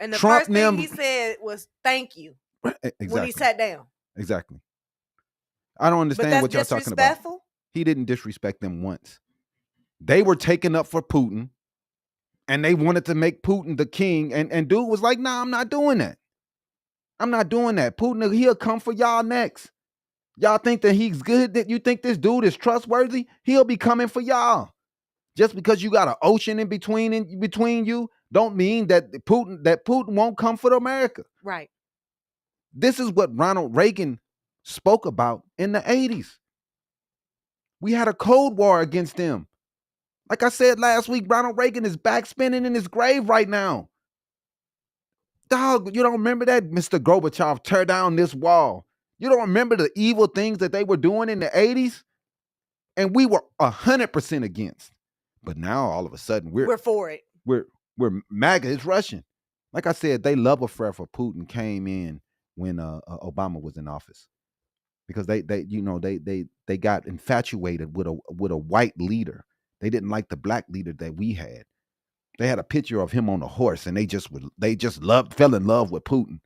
And the Trump first thing he said was thank you. Exactly. When he sat down. Exactly. I don't understand what y'all talking about. Disrespectful? He didn't disrespect them once. They were taking up for Putin, and they wanted to make Putin the king. And dude was like, nah, I'm not doing that. I'm not doing that. Putin, he'll come for y'all next. Y'all think that he's good? That you think this dude is trustworthy? He'll be coming for y'all. Just because you got an ocean in between you, don't mean that Putin won't come for America. Right. This is what Ronald Reagan spoke about in the 80s. We had a Cold War against them. Like I said last week, Ronald Reagan is back spinning in his grave right now. Dog, you don't remember that? Mr. Gorbachev, tear down this wall. You don't remember the evil things that they were doing in the 80s? And we were 100% against. But now all of a sudden we're for it. We're MAGA is Russian. Like I said, they love affair for Putin came in when Obama was in office, because they got infatuated with a white leader. They didn't like the black leader that we had. They had a picture of him on a horse, and they just fell in love with Putin.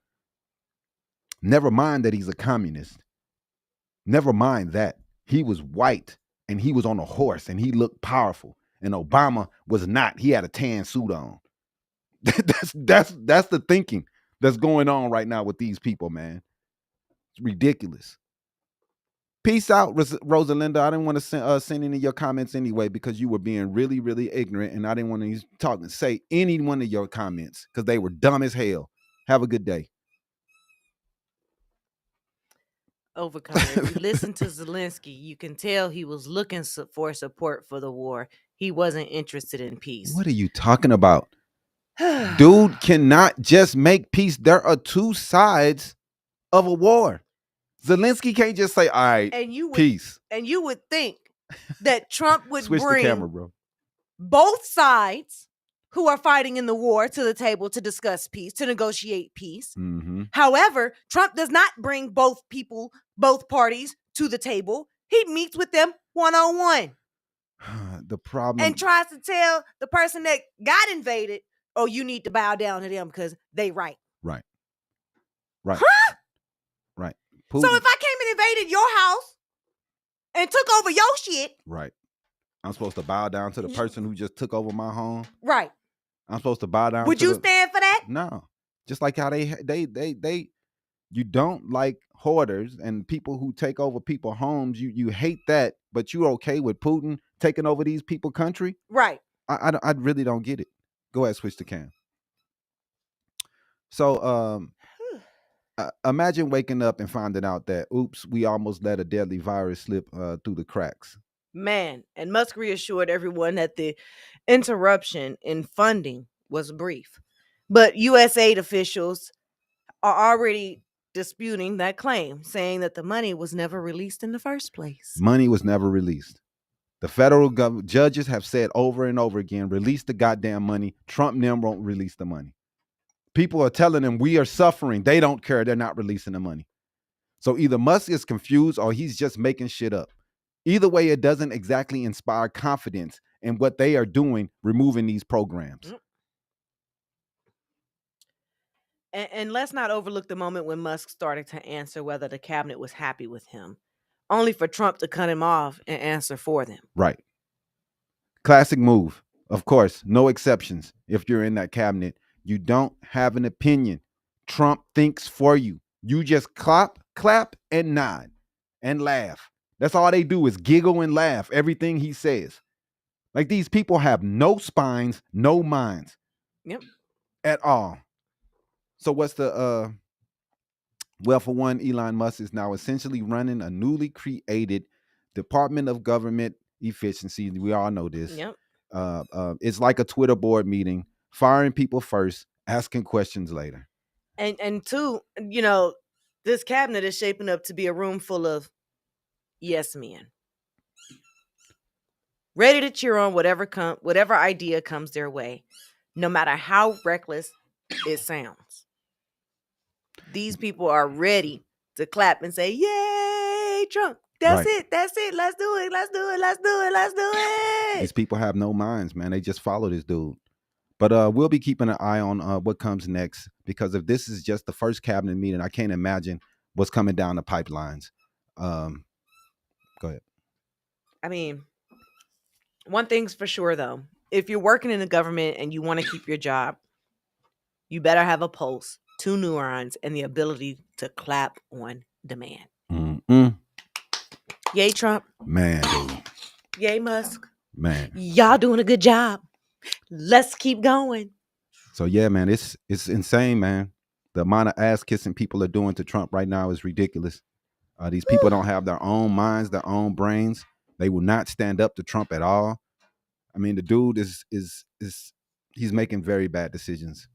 Never mind that he's a communist. Never mind that he was white and he was on a horse and he looked powerful. And Obama was not. He had a tan suit on. That's the thinking that's going on right now with these people, man. It's ridiculous. Peace out, Rosalinda. I didn't want to send any of your comments anyway because you were being really, really ignorant, and I didn't want to say any one of your comments because they were dumb as hell. Have a good day. Overcomer. If you listen to Zelensky, you can tell he was looking for support for the war. He wasn't interested in peace. What are you talking about? Dude cannot just make peace. There are two sides of a war. Zelensky can't just say, all right, peace. And you would think that Trump would Switch bring the camera, bro. both sides who are fighting in the war to the table to discuss peace, to negotiate peace. Mm-hmm. However, Trump does not bring both parties to the table. He meets with them one-on-one. The problem. And tries to tell the person that got invaded, oh, you need to bow down to them because they right. Right. Huh? Right. Putin. So if I came and invaded your house and took over your shit. Right. I'm supposed to bow down to the person who just took over my home. Right. I'm supposed to bow down. Would you stand for that? No. Just like how they you don't like hoarders and people who take over people's homes. You hate that, but you're okay with Putin taking over these people's country. Right. I really don't get it. Go ahead, switch the cam. So imagine waking up and finding out that, oops, we almost let a deadly virus slip through the cracks. Man, and Musk reassured everyone that the interruption in funding was brief. But U.S. aid officials are already disputing that claim, saying that the money was never released in the first place. Money was never released. The federal judges have said over and over again, release the goddamn money. Trump and them won't release the money. People are telling them we are suffering. They don't care. They're not releasing the money. So either Musk is confused or he's just making shit up. Either way, it doesn't exactly inspire confidence in what they are doing, removing these programs. And let's not overlook the moment when Musk started to answer whether the cabinet was happy with him, only for Trump to cut him off and answer for them. Right. Classic move. Of course, no exceptions. If you're in that cabinet, you don't have an opinion. Trump thinks for you. You just clap, and nod and laugh. That's all they do is giggle and laugh everything he says. Like these people have no spines, no minds. Yep. At all. So what's the well, for one, Elon Musk is now essentially running a newly created Department of Government Efficiency. We all know this. Yep. It's like a Twitter board meeting, firing people first, asking questions later. And two, this cabinet is shaping up to be a room full of yes men, ready to cheer on whatever idea comes their way, no matter how reckless it sounds. These people are ready to clap and say, "Yay, Trump! That's it. Let's do it. These people have no minds, man. They just follow this dude. But we'll be keeping an eye on what comes next, because if this is just the first cabinet meeting, I can't imagine what's coming down the pipelines. Go ahead. I mean, one thing's for sure, though. If you're working in the government and you want to keep your job, you better have a pulse, 2 neurons, and the ability to clap on demand. Mm-mm. Yay, Trump. Man, dude. Yay, Musk. Man. Y'all doing a good job. Let's keep going. So, yeah, man, it's insane, man. The amount of ass kissing people are doing to Trump right now is ridiculous. These people don't have their own minds, their own brains. They will not stand up to Trump at all. I mean, the dude is he's making very bad decisions,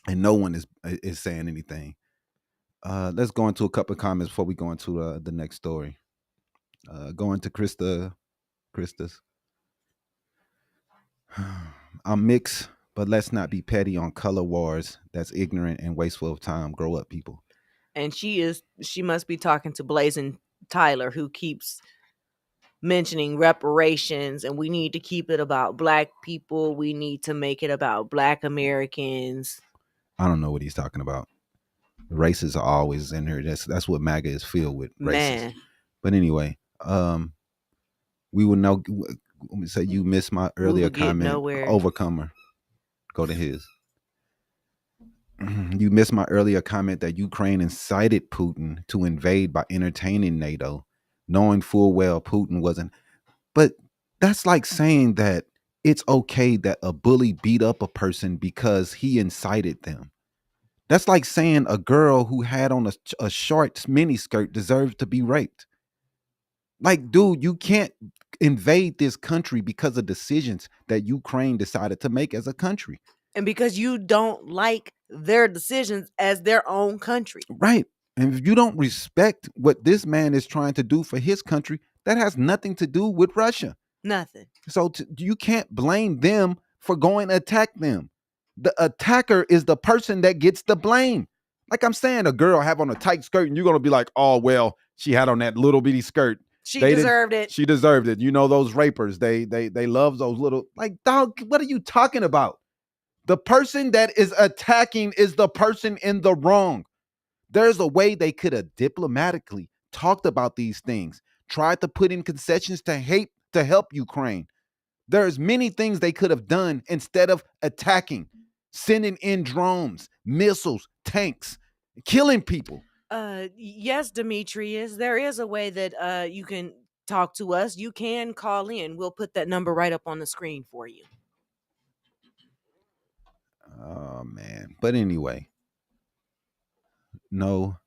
and no one is saying anything. Let's go into a couple of comments before we go into the next story. Going to Krista's. I'm mixed But let's not be petty on color wars. That's ignorant and wasteful of time. Grow up, people. And she must be talking to Blazing Tyler, who keeps mentioning reparations, and we need to keep it about black people. We need to make it about black Americans. I don't know what he's talking about. Races are always in here. That's what MAGA is filled with. Races. Man. But anyway, we will know. Let me say you missed my earlier comment. Overcomer. Go to his. You missed my earlier comment that Ukraine incited Putin to invade by entertaining NATO, knowing full well Putin wasn't. But that's like saying that it's okay that a bully beat up a person because he incited them. That's like saying a girl who had on a short mini skirt deserves to be raped. Like, dude, you can't invade this country because of decisions that Ukraine decided to make as a country. And because you don't like their decisions as their own country. Right. And if you don't respect what this man is trying to do for his country, that has nothing to do with Russia. Nothing. So you can't blame them for going to attack them. The attacker is the person that gets the blame. Like I'm saying, a girl have on a tight skirt and you're going to be like, oh, well, she had on that little bitty skirt. She deserved it. She deserved it. You know, those rapers, they love those little, like, dog, what are you talking about? The person that is attacking is the person in the wrong. There's a way they could have diplomatically talked about these things, tried to put in concessions to help Ukraine. There's many things they could have done instead of attacking, sending in drones, missiles, tanks, killing people. Yes, Demetrius, there is a way that you can talk to us. You can call in. We'll put that number right up on the screen for you. Oh man. But anyway. No.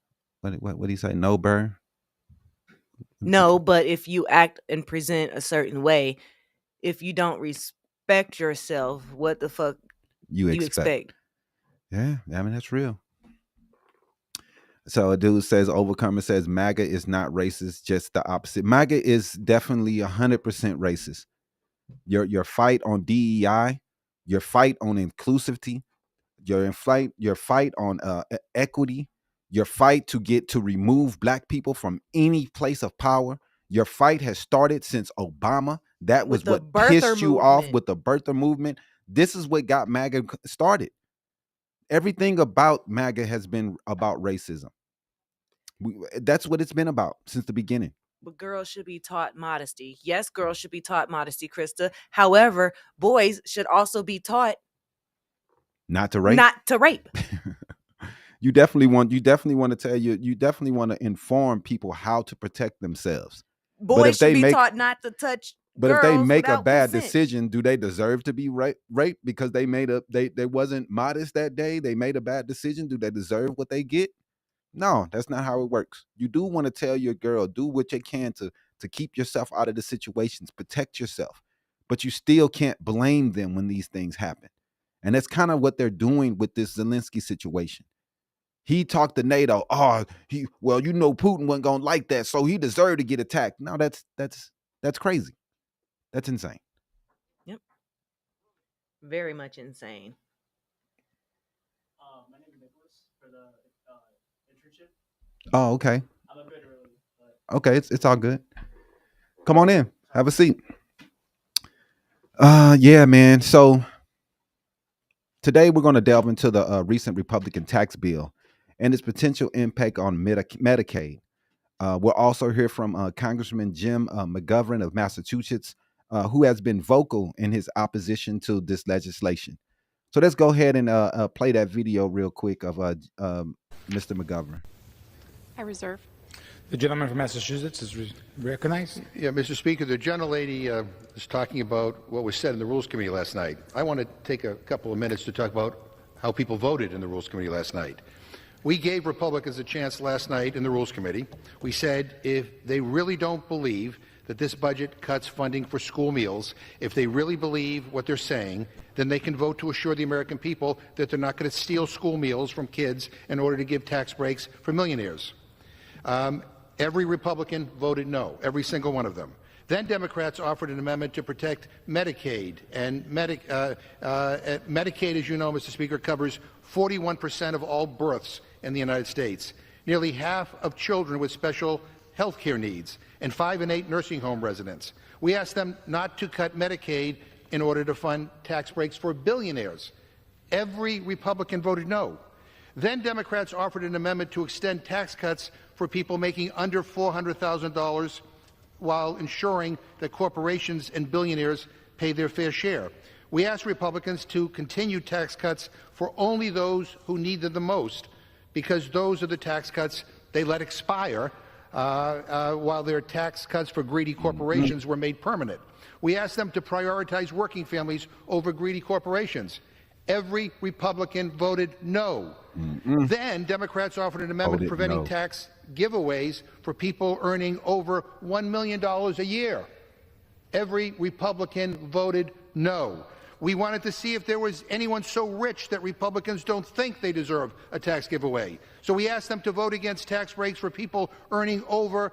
What did he say? No, Burr? No, but if you act and present a certain way, if you don't respect yourself, what the fuck you expect? Yeah, I mean, that's real. So a dude says, Overcomer says, MAGA is not racist, just the opposite. MAGA is definitely 100% racist. Your fight on DEI, your fight on inclusivity, your fight on equity, your fight to remove black people from any place of power. Your fight has started since Obama. That was what pissed you off with the birther movement. This is what got MAGA started. Everything about MAGA has been about racism. That's what it's been about since the beginning. But girls should be taught modesty. Yes, girls should be taught modesty, Krista. However, boys should also be taught not to rape. Not to rape. You definitely want to inform people how to protect themselves. Boys should be taught not to touch. But if they make a bad decision, do they deserve to be raped because they wasn't modest that day? They made a bad decision. Do they deserve what they get? No, that's not how it works. You do want to tell your girl, do what you can to keep yourself out of the situations, protect yourself. But you still can't blame them when these things happen. And that's kind of what they're doing with this Zelensky situation. He talked to NATO. Oh, Putin wasn't gonna like that, so he deserved to get attacked. No, that's crazy. That's insane. Yep. Very much insane. My name is Nicholas for the internship. Oh, okay. I'm a bit early. But... Okay, it's all good. Come on in. Have a seat. Yeah, man. So today we're going to delve into the recent Republican tax bill and its potential impact on Medicaid. We'll also hear from Congressman Jim McGovern of Massachusetts, who has been vocal in his opposition to this legislation. So let's go ahead and play that video real quick of Mr. McGovern. I reserve. The gentleman from Massachusetts is recognized. Yeah, Mr. Speaker, the gentlelady is talking about what was said in the Rules Committee last night. I want to take a couple of minutes to talk about how people voted in the Rules Committee last night. We gave Republicans a chance last night in the Rules Committee. We said if they really don't believe that this budget cuts funding for school meals, if they really believe what they're saying, then they can vote to assure the American people that they're not going to steal school meals from kids in order to give tax breaks for millionaires. Every Republican voted no, every single one of them. Then Democrats offered an amendment to protect Medicaid. And Medicaid, as you know, Mr. Speaker, covers 41% of all births in the United States, nearly half of children with special health care needs, and 5 in 8 nursing home residents. We asked them not to cut Medicaid in order to fund tax breaks for billionaires. Every Republican voted no. Then Democrats offered an amendment to extend tax cuts for people making under $400,000 while ensuring that corporations and billionaires pay their fair share. We asked Republicans to continue tax cuts for only those who need them the most, because those are the tax cuts they let expire while their tax cuts for greedy corporations were made permanent. We asked them to prioritize working families over greedy corporations. Every Republican voted no. Then Democrats offered an amendment preventing tax giveaways for people earning over $1 million a year. Every Republican voted no. We wanted to see if there was anyone so rich that Republicans don't think they deserve a tax giveaway. So we asked them to vote against tax breaks for people earning over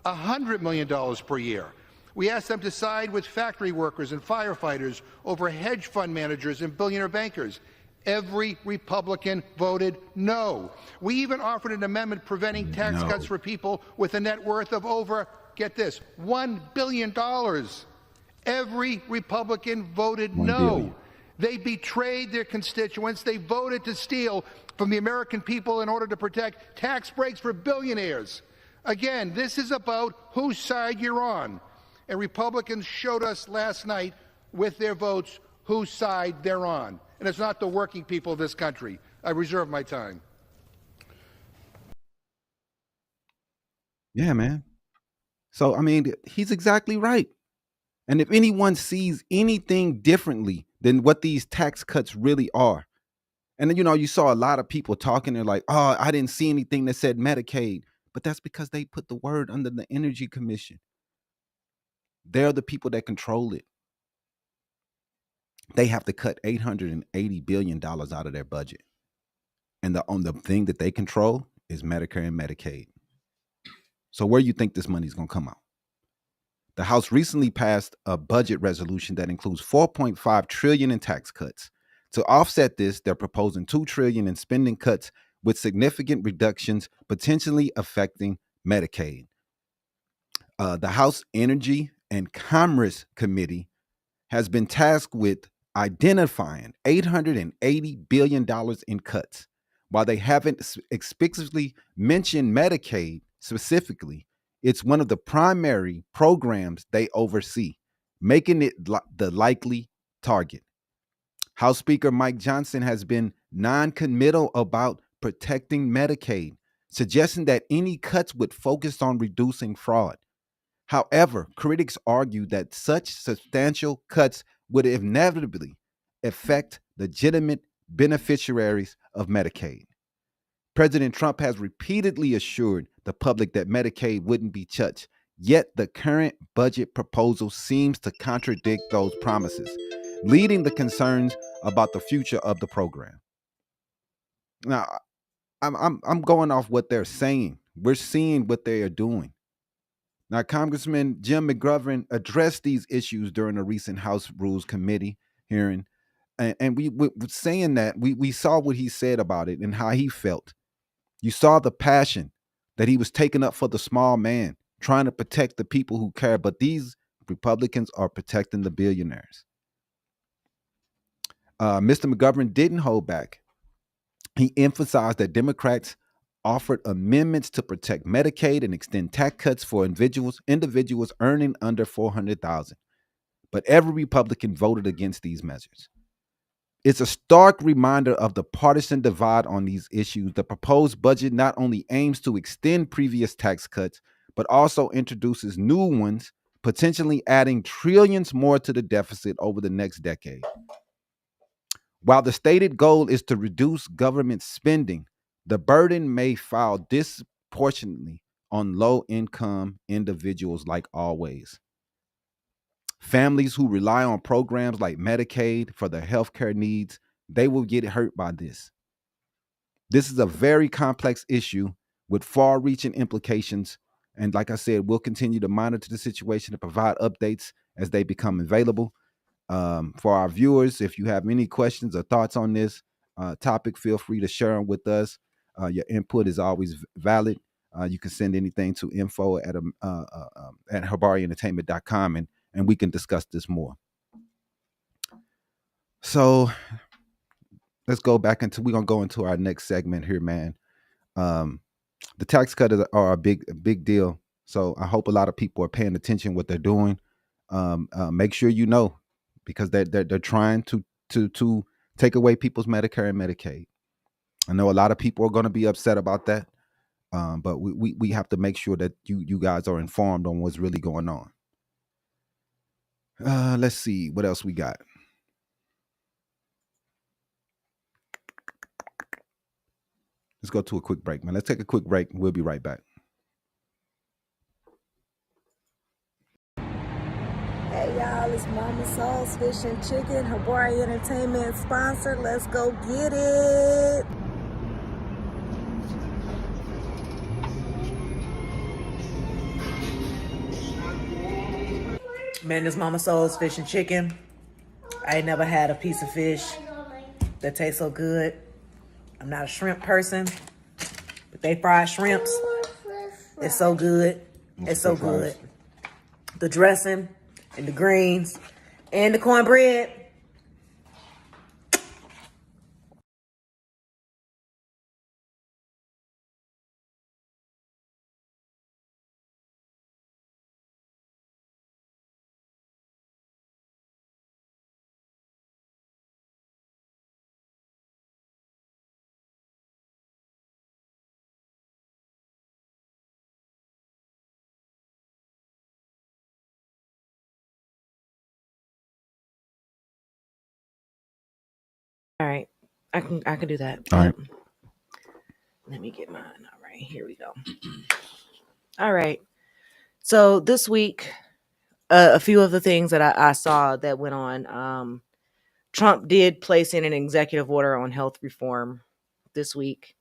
$100 million per year. We asked them to side with factory workers and firefighters over hedge fund managers and billionaire bankers. Every Republican voted no. We even offered an amendment preventing tax cuts for people with a net worth of over, get this, $1 billion. Every Republican voted no. They betrayed their constituents. They voted to steal from the American people in order to protect tax breaks for billionaires. Again, this is about whose side you're on. And Republicans showed us last night with their votes whose side they're on. And it's not the working people of this country. I reserve my time. Yeah, man. So, I mean, he's exactly right. And if anyone sees anything differently than what these tax cuts really are, and you know, you saw a lot of people talking, they're like, oh, I didn't see anything that said Medicaid. But that's because they put the word under the Energy Commission. They're the people that control it. They have to cut $880 billion out of their budget. And the only thing that they control is Medicare and Medicaid. So where do you think this money is going to come out? The House recently passed a budget resolution that includes $4.5 trillion in tax cuts. To offset this, they're proposing $2 trillion in spending cuts with significant reductions potentially affecting Medicaid. The House Energy and Commerce Committee has been tasked with identifying $880 billion in cuts. While they haven't explicitly mentioned Medicaid specifically, it's one of the primary programs they oversee, making it the likely target. House Speaker Mike Johnson has been non-committal about protecting Medicaid, suggesting that any cuts would focus on reducing fraud. However, critics argue that such substantial cuts would inevitably affect legitimate beneficiaries of Medicaid. President Trump has repeatedly assured the public that Medicaid wouldn't be touched, yet the current budget proposal seems to contradict those promises, leading to concerns about the future of the program. Now, I'm going off what they're saying. We're seeing what they are doing. Now, Congressman Jim McGovern addressed these issues during a recent House Rules Committee hearing, and we were saying that we saw what he said about it and how he felt. You saw the passion that he was taking up for the small man, trying to protect the people who care, but these Republicans are protecting the billionaires. Mr. McGovern didn't hold back. He emphasized that Democrats offered amendments to protect Medicaid and extend tax cuts for individuals earning under $400,000. But every Republican voted against these measures. It's a stark reminder of the partisan divide on these issues. The proposed budget not only aims to extend previous tax cuts, but also introduces new ones, potentially adding trillions more to the deficit over the next decade. While the stated goal is to reduce government spending, the burden may fall disproportionately on low-income individuals like always. Families who rely on programs like Medicaid for their healthcare needs, they will get hurt by this. This is a very complex issue with far-reaching implications, And like I said, we'll continue to monitor the situation and provide updates as they become available. For our viewers, if you have any questions or thoughts on this topic, feel free to share them with us. Your input is always valid. You can send anything to info at habarientertainment.com, and we can discuss this more. So let's go back into, we're going to go into our next segment here, man. The tax cuts are a big deal. So I hope a lot of people are paying attention what they're doing. Make sure you know, because they're trying to take away people's Medicare and Medicaid. I know a lot of people are going to be upset about that, but we have to make sure that you guys are informed on what's really going on. Let's see what else we got. Let's go to a quick break, man. Let's take a quick break. We'll be right back. Hey y'all, it's Mama Soul's Fish and Chicken, Habari Entertainment sponsor. Let's go get it. Man, this Mama Soul's Fish and Chicken. I ain't never had a piece of fish that tastes so good. I'm not a shrimp person, but they fried shrimps. It's so good. It's so good. The dressing and the greens and the cornbread. All right, I can do that. All right. Let me get mine. All right, here we go. All right. So this week, a few of the things that I saw that went on. Trump did place in an executive order on health reform this week.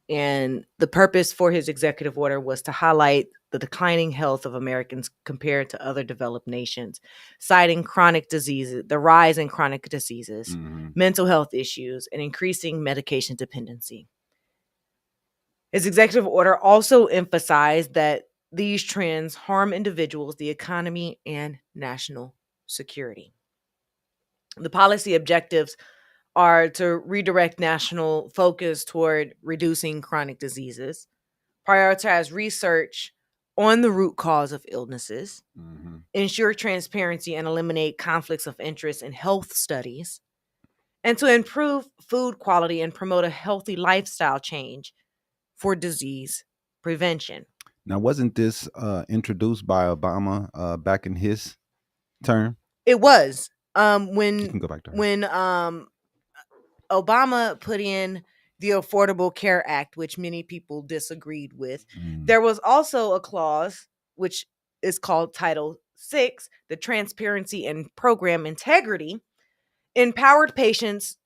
And the purpose for his executive order was to highlight the declining health of Americans compared to other developed nations, citing chronic diseases, the rise in chronic diseases, mental health issues, and increasing medication dependency. His executive order also emphasized that these trends harm individuals, the economy, and national security. The policy objectives are to redirect national focus toward reducing chronic diseases, prioritize research on the root cause of illnesses, ensure transparency and eliminate conflicts of interest in health studies, and to improve food quality and promote a healthy lifestyle change for disease prevention. Now, wasn't this introduced by Obama back in his term? It was. You can go back to her. When Obama put in the Affordable Care Act, which many people disagreed with, there was also a clause which is called Title VI, the Transparency and Program Integrity, empowered patients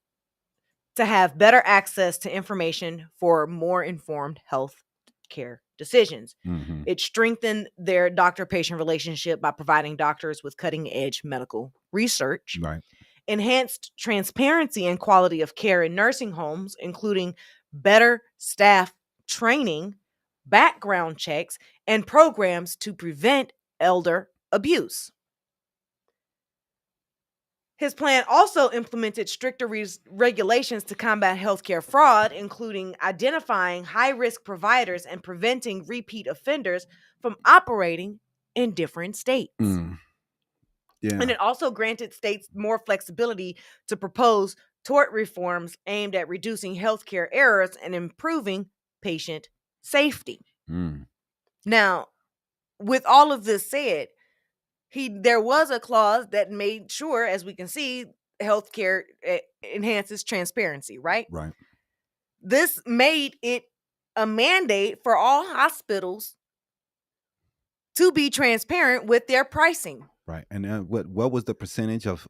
to have better access to information for more informed health care decisions. It strengthened their doctor-patient relationship by providing doctors with cutting-edge medical research. Right. Enhanced transparency and quality of care in nursing homes, including better staff training, background checks, and programs to prevent elder abuse. His plan also implemented stricter regulations to combat healthcare fraud, including identifying high-risk providers and preventing repeat offenders from operating in different states. Yeah. And it also granted states more flexibility to propose tort reforms aimed at reducing healthcare errors and improving patient safety. Now, with all of this said, there was a clause that made sure, as we can see, healthcare enhances transparency, right? Right. This made it a mandate for all hospitals to be transparent with their pricing. Right. And then what was the percentage of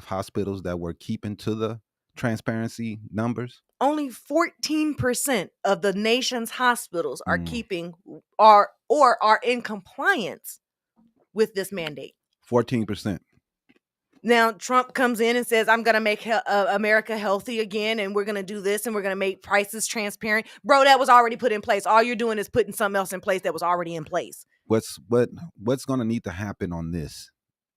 hospitals that were keeping to the transparency numbers? Only 14% of the nation's hospitals are keeping or are in compliance with this mandate. 14%. Now, Trump comes in and says, I'm going to make America healthy again, and we're going to do this, and we're going to make prices transparent. Bro, that was already put in place. All you're doing is putting something else in place that was already in place. What's going to need to happen on this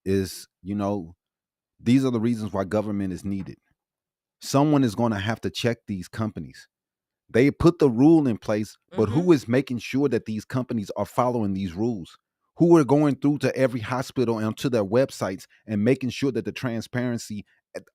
is, these are the reasons why government is needed. Someone is going to have to check these companies. They put the rule in place, but who is making sure that these companies are following these rules? Who are going through to every hospital and to their websites and making sure that the transparency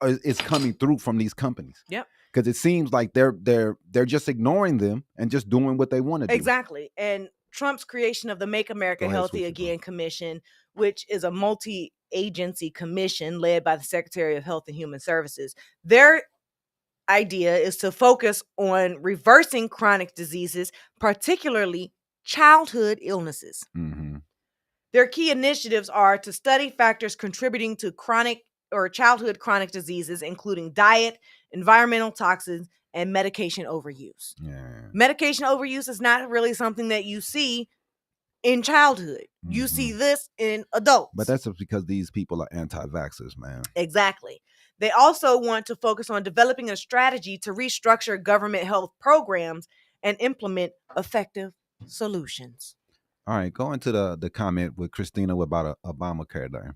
is coming through from these companies? Yep. Because it seems like they're just ignoring them and just doing what they want to do. Exactly. And Trump's creation of the Make America Healthy Again Commission, which is a multi-agency commission led by the Secretary of Health and Human Services, their idea is to focus on reversing chronic diseases, particularly childhood illnesses. Their key initiatives are to study factors contributing to chronic or childhood chronic diseases, including diet, environmental toxins, and medication overuse. Medication overuse is not really something that you see in childhood. You see this in adults. But that's just because these people are anti-vaxxers, man. Exactly. They also want to focus on developing a strategy to restructure government health programs and implement effective solutions. All right, go into the comment with Christina about Obamacare there.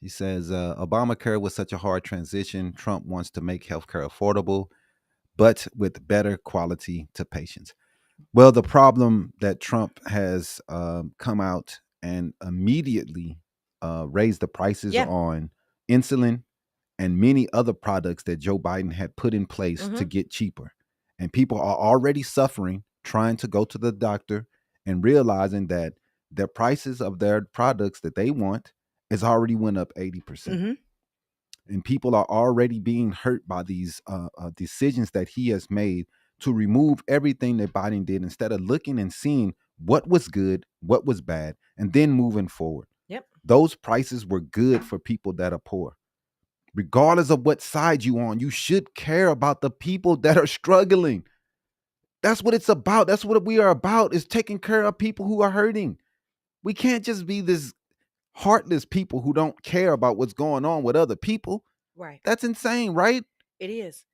She says, Obamacare was such a hard transition. Trump wants to make healthcare affordable, but with better quality to patients. Well, the problem that Trump has come out and immediately raised the prices on insulin and many other products that Joe Biden had put in place to get cheaper. And people are already suffering, trying to go to the doctor and realizing that the prices of their products that they want is already went up 80%. And people are already being hurt by these decisions that he has made to remove everything that Biden did instead of looking and seeing what was good, what was bad, and then moving forward. Those prices were good for people that are poor. Regardless of what side you on, you should care about the people that are struggling. That's what it's about. That's what we are about, is taking care of people who are hurting. We can't just be this heartless people who don't care about what's going on with other people. Right. That's insane, right? It is.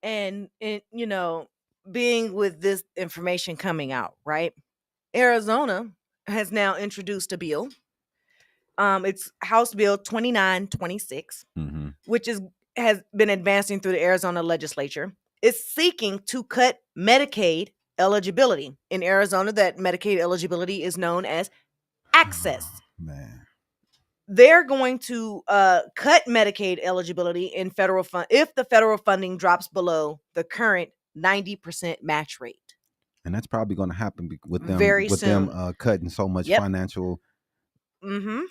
And being with this information coming out, right? Arizona has now introduced a bill. It's House Bill 2926, which has been advancing through the Arizona legislature. It's seeking to cut Medicaid eligibility. In Arizona, that Medicaid eligibility is known as access. They're going to cut Medicaid eligibility in federal fund if the federal funding drops below the current 90% match rate. And that's probably going to happen with them very soon. Them cutting so much financial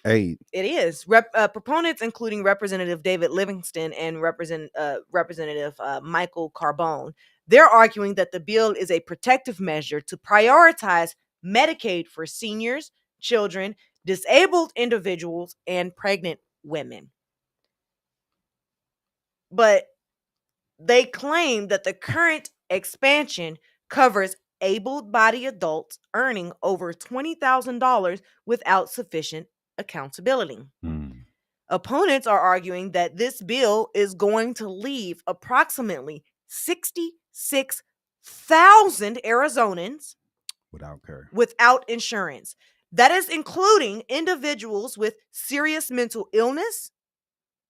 aid. It is. Proponents, including Representative David Livingston and Representative Michael Carbone, they're arguing that the bill is a protective measure to prioritize Medicaid for seniors, children, disabled individuals, and pregnant women. But they claim that the current expansion covers able-bodied adults earning over $20,000 without sufficient accountability. Opponents are arguing that this bill is going to leave approximately 66,000 Arizonans without insurance. That is including individuals with serious mental illness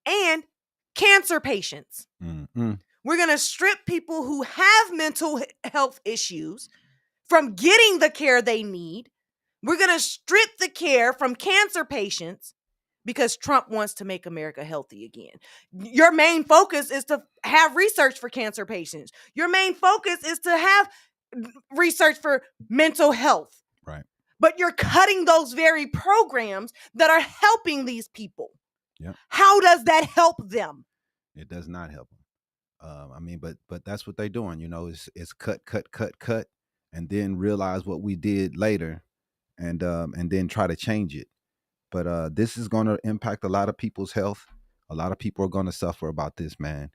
and cancer patients. We're going to strip people who have mental health issues from getting the care they need. We're going to strip the care from cancer patients because Trump wants to make America healthy again. Your main focus is to have research for cancer patients. Your main focus is to have research for mental health. Right. But you're cutting those very programs that are helping these people. Yep. How does that help them? It does not help them. But that's what they're doing. It's cut, and then realize what we did later, and then try to change it. But this is going to impact a lot of people's health. A lot of people are going to suffer about this, man.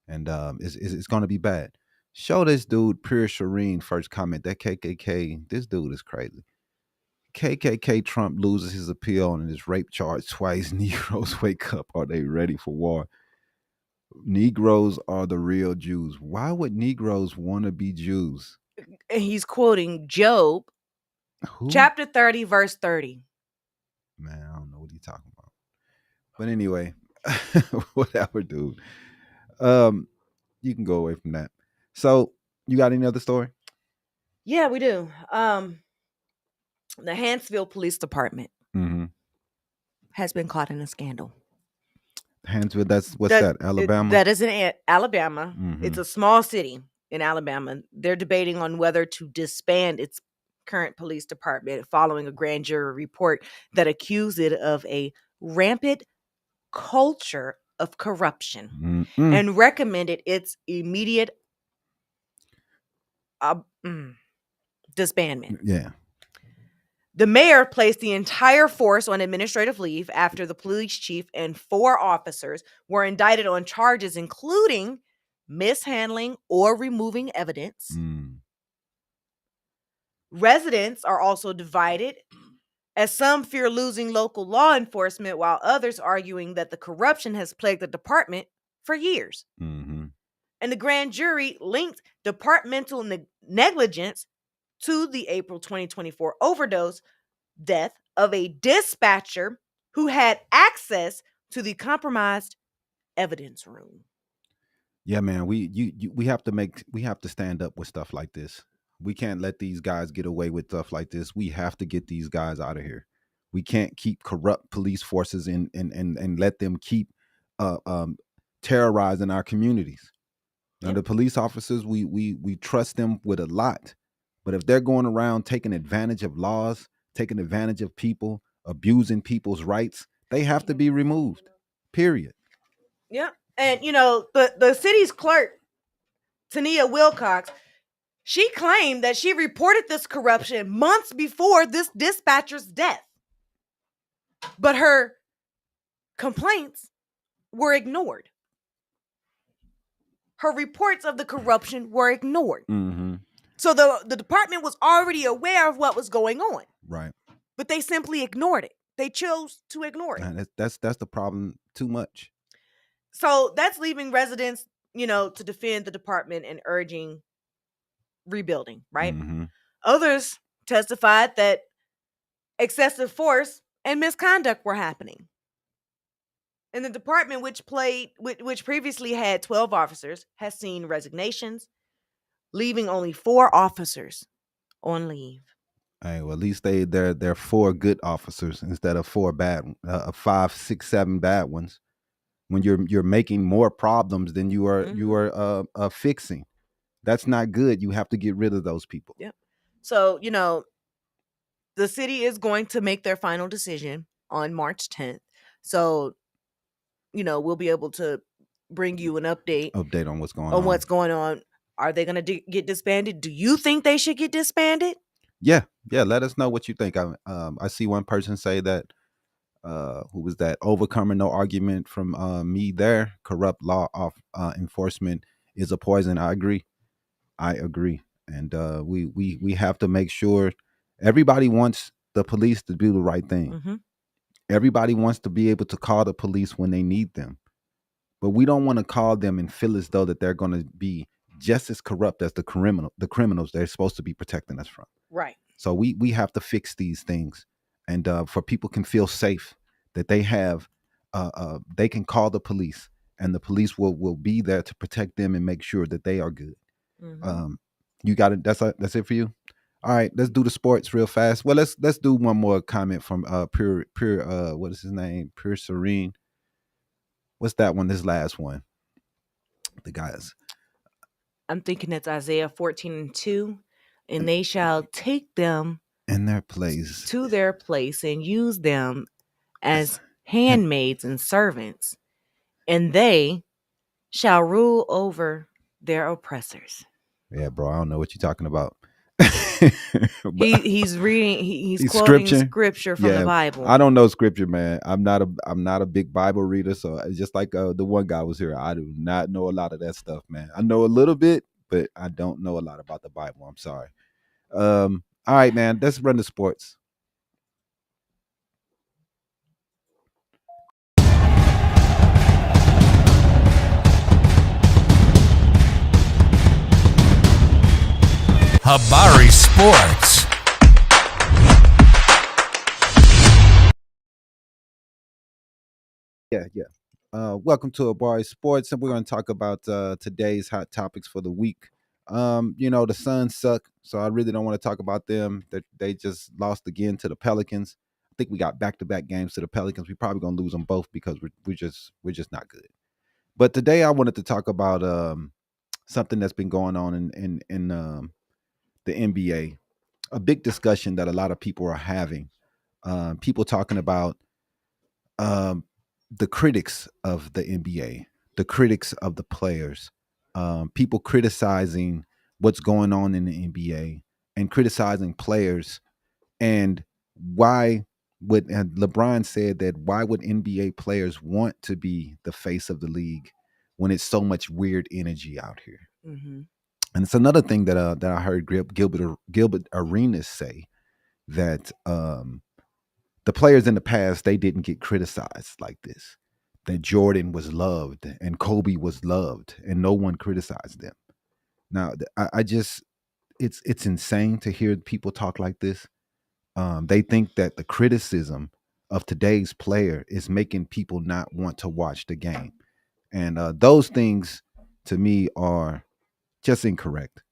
and it's going to be bad. Show this dude Pure Shireen first comment. That KKK, this dude is crazy. KKK Trump loses his appeal on his rape charge twice. Negroes wake up. Are they ready for war? Negroes are the real Jews. Why would Negroes want to be Jews? And he's quoting Job, chapter 30, verse 30. Man, I don't know what he's talking about. But anyway, whatever, dude. You can go away from that. So, you got any other story? Yeah, we do. The Huntsville Police Department has been caught in a scandal. Huntsville, what's that? Alabama? That is in Alabama. It's a small city in Alabama. They're debating on whether to disband its current police department following a grand jury report that accused it of a rampant culture of corruption and recommended its immediate disbandment. Yeah. The mayor placed the entire force on administrative leave after the police chief and 4 officers were indicted on charges including mishandling or removing evidence. Residents are also divided, as some fear losing local law enforcement, while others arguing that the corruption has plagued the department for years. And the grand jury linked departmental negligence to the April 2024 overdose death of a dispatcher who had access to the compromised evidence room. Yeah, man, we have to stand up with stuff like this. We can't let these guys get away with stuff like this. We have to get these guys out of here. We can't keep corrupt police forces and let them keep terrorizing our communities. Now, the police officers, we trust them with a lot. But if they're going around taking advantage of laws, taking advantage of people, abusing people's rights, they have to be removed. Period. Yeah. And, the city's clerk, Tania Wilcox, she claimed that she reported this corruption months before this dispatcher's death. But her complaints were ignored. Her reports of the corruption were ignored. So the department was already aware of what was going on. Right. But they simply ignored it. They chose to ignore it. Man, that's the problem too much. So that's leaving residents, to defend the department and urging rebuilding, right? Others testified that excessive force and misconduct were happening. And the department, which previously had 12 officers, has seen resignations, leaving only 4 officers on leave. Hey, well, at least they're 4 good officers instead of 4 bad, 5, 6, 7 bad ones. When you're making more problems than you are fixing, that's not good. You have to get rid of those people. Yep. So the city is going to make their final decision on March 10th. So we'll be able to bring you an update on what's going on. Are they going to get disbanded? Do you think they should get disbanded? Yeah. Let us know what you think. I see one person say that. Who was that? Overcoming no argument from me there. Corrupt law enforcement is a poison. I agree. And we have to make sure everybody wants the police to do the right thing. Everybody wants to be able to call the police when they need them. But we don't want to call them and feel as though that they're going to be just as corrupt as the criminals they're supposed to be protecting us from. Right. So we have to fix these things. And for people can feel safe that they have, they can call the police and the police will be there to protect them and make sure that they are good. You got it. That's it for you. All right, let's do the sports real fast. Well, let's do one more comment from Pure what is his name? Pure Serene. What's that one? This last one. The guys. I'm thinking it's Isaiah 14:2, and they shall take them in their place to their place and use them as handmaids and servants, and they shall rule over their oppressors. Yeah, bro, I don't know what you're talking about. He's reading. He's quoting scripture from the Bible. I don't know scripture, man. I'm not a big Bible reader, so it's just like the one guy was here. I do not know a lot of that stuff, man. I know a little bit, but I don't know a lot about the Bible. I'm sorry. All right, man. Let's run the sports. Habari Sports. Yeah. Welcome to Habari Sports, and we're going to talk about today's hot topics for the week. The Suns suck, so I really don't want to talk about them. They just lost again to the Pelicans. I think we got back-to-back games to the Pelicans. We're probably going to lose them both because we're just not good. But today I wanted to talk about something that's been going on in the NBA. A big discussion that a lot of people are having. People talking about the critics of the NBA, the critics of the players, people criticizing what's going on in the NBA and criticizing players. And LeBron said that why would NBA players want to be the face of the league when it's so much weird energy out here? Mm-hmm. And it's another thing that I heard Gilbert Arenas say, that the players in the past, they didn't get criticized like this. That Jordan was loved and Kobe was loved and no one criticized them. Now, it's insane to hear people talk like this. They think that the criticism of today's player is making people not want to watch the game. And those things, to me, are just incorrect.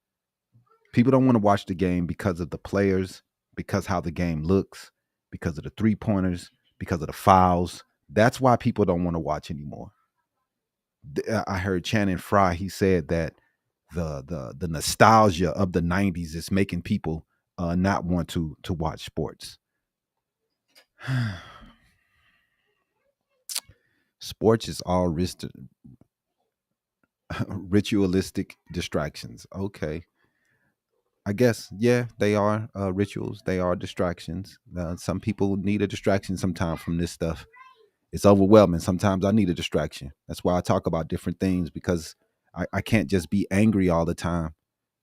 People don't want to watch the game because of the players, because how the game looks, because of the three-pointers, because of the fouls. That's why people don't want to watch anymore. I heard Channing Frye, he said that the nostalgia of the 90s is making people not want to watch sports. Sports is all ritualistic distractions. Okay. I guess, yeah, they are rituals. They are distractions. Some people need a distraction sometimes from this stuff. It's overwhelming. Sometimes I need a distraction. That's why I talk about different things, because I can't just be angry all the time.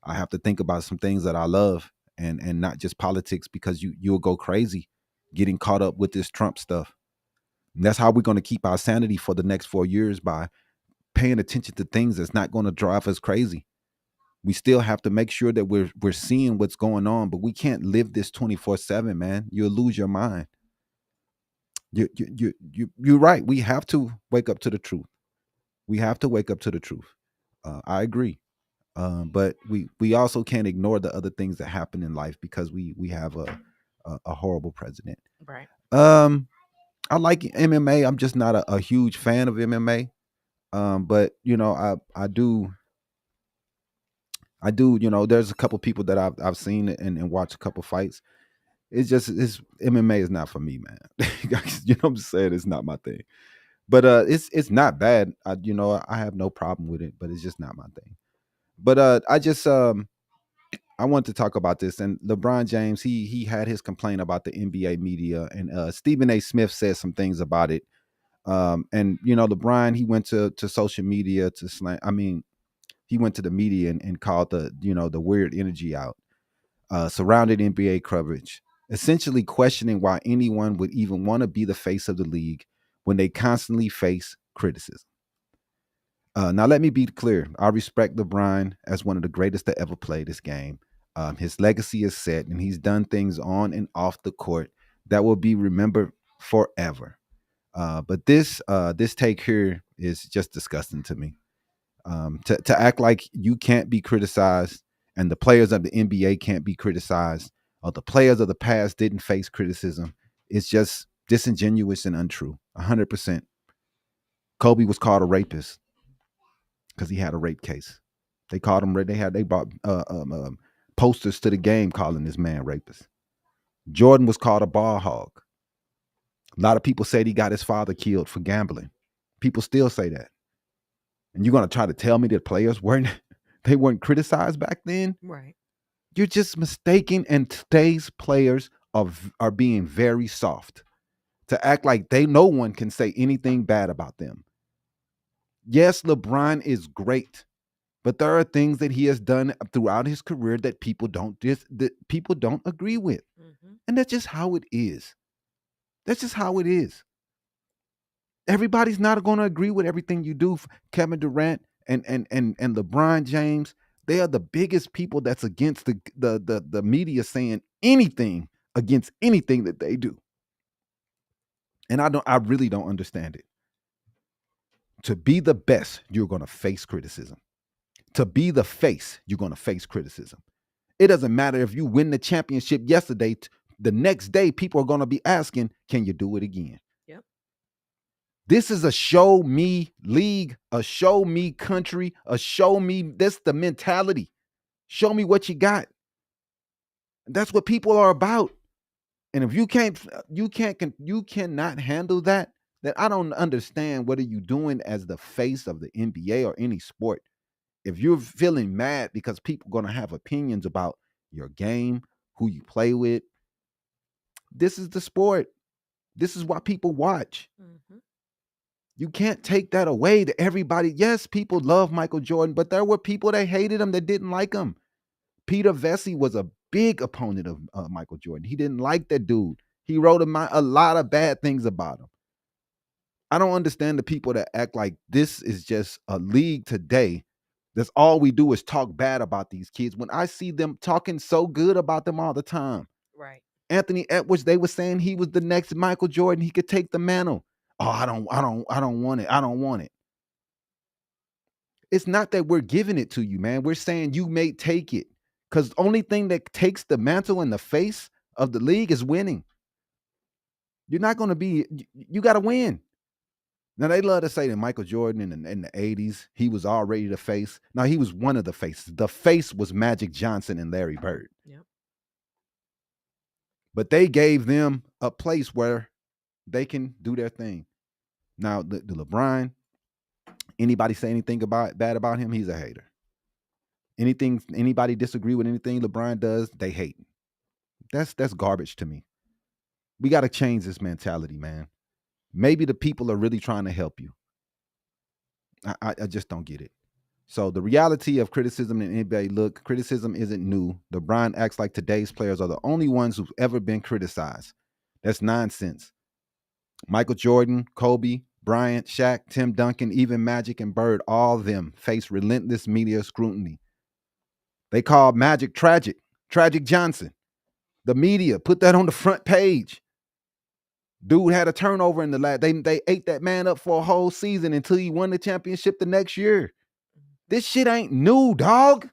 I have to think about some things that I love, and not just politics, because you'll go crazy getting caught up with this Trump stuff. And that's how we're going to keep our sanity for the next 4 years, by paying attention to things that's not going to drive us crazy. We still have to make sure that we're seeing what's going on, but we can't live this 24/7, man. You'll lose your mind. You're right. We have to wake up to the truth. We have to wake up to the truth. I agree. But we also can't ignore the other things that happen in life, because we have a horrible president. Right. I like MMA. I'm just not a huge fan of MMA. But I do. There's a couple people that I've seen and watched a couple fights. It's MMA is not for me, man. You know what I'm saying? It's not my thing. But it's not bad. I have no problem with it, but it's just not my thing. But I want to talk about this. And LeBron James, he had his complaint about the NBA media, and Stephen A. Smith said some things about it. And LeBron, he went to social media to slang. I mean, he went to the media and called the weird energy out surrounding NBA coverage, essentially questioning why anyone would even want to be the face of the league when they constantly face criticism. Now, let me be clear. I respect LeBron as one of the greatest to ever play this game. His legacy is set, and he's done things on and off the court that will be remembered forever. But this take here is just disgusting to me. To act like you can't be criticized, and the players of the NBA can't be criticized, or the players of the past didn't face criticism, is just disingenuous and untrue. 100%. Kobe was called a rapist because he had a rape case. They called him. They brought posters to the game calling this man rapist. Jordan was called a ball hog. A lot of people said he got his father killed for gambling. People still say that. And you're gonna try to tell me that players weren't criticized back then? Right. You're just mistaken, and today's players are being very soft to act like no one can say anything bad about them. Yes, LeBron is great, but there are things that he has done throughout his career that people don't agree with. And that's just how it is. That's just how it is. Everybody's not going to agree with everything you do. Kevin Durant and LeBron James, they are the biggest people that's against the media saying anything against anything that they do. And I really don't understand it. To be the best, you're going to face criticism. To be the face, you're going to face criticism. It doesn't matter if you win the championship yesterday, the next day people are going to be asking, can you do it again? Yep. This is a show me league, a show me country, a show me, that's the mentality. Show me what you got. That's what people are about. And if you cannot handle that, then I don't understand what are you doing as the face of the NBA or any sport. If you're feeling mad because people are going to have opinions about your game, who you play with, this is the sport. This is why people watch. You can't take that away to everybody. Yes, people love Michael Jordan, but there were people that hated him, that didn't like him. Peter Vesey was a big opponent of Michael Jordan. He didn't like that dude. He wrote a lot of bad things about him. I don't understand the people that act like this is just a league today. That's all we do is talk bad about these kids. When I see them talking so good about them all the time. Right. Anthony Edwards, they were saying he was the next Michael Jordan. He could take the mantle. Oh, I don't want it. I don't want it. It's not that we're giving it to you, man. We're saying you may take it. Because the only thing that takes the mantle in the face of the league is winning. You're not going to be, you got to win. Now, they love to say that Michael Jordan in the 80s, he was already the face. No, he was one of the faces. The face was Magic Johnson and Larry Bird. Yep. But they gave them a place where they can do their thing. Now, the LeBron, anybody say anything bad about him, he's a hater. Anybody disagree with anything LeBron does, they hate. That's garbage to me. We got to change this mentality, man. Maybe the people are really trying to help you. I just don't get it. So the reality of criticism in NBA, look, criticism isn't new. LeBron acts like today's players are the only ones who've ever been criticized. That's nonsense. Michael Jordan, Kobe, Bryant, Shaq, Tim Duncan, even Magic and Bird, all of them face relentless media scrutiny. They call Magic Tragic Johnson. The media put that on the front page. Dude had a turnover in the last. They ate that man up for a whole season until he won the championship the next year. This shit ain't new, dog.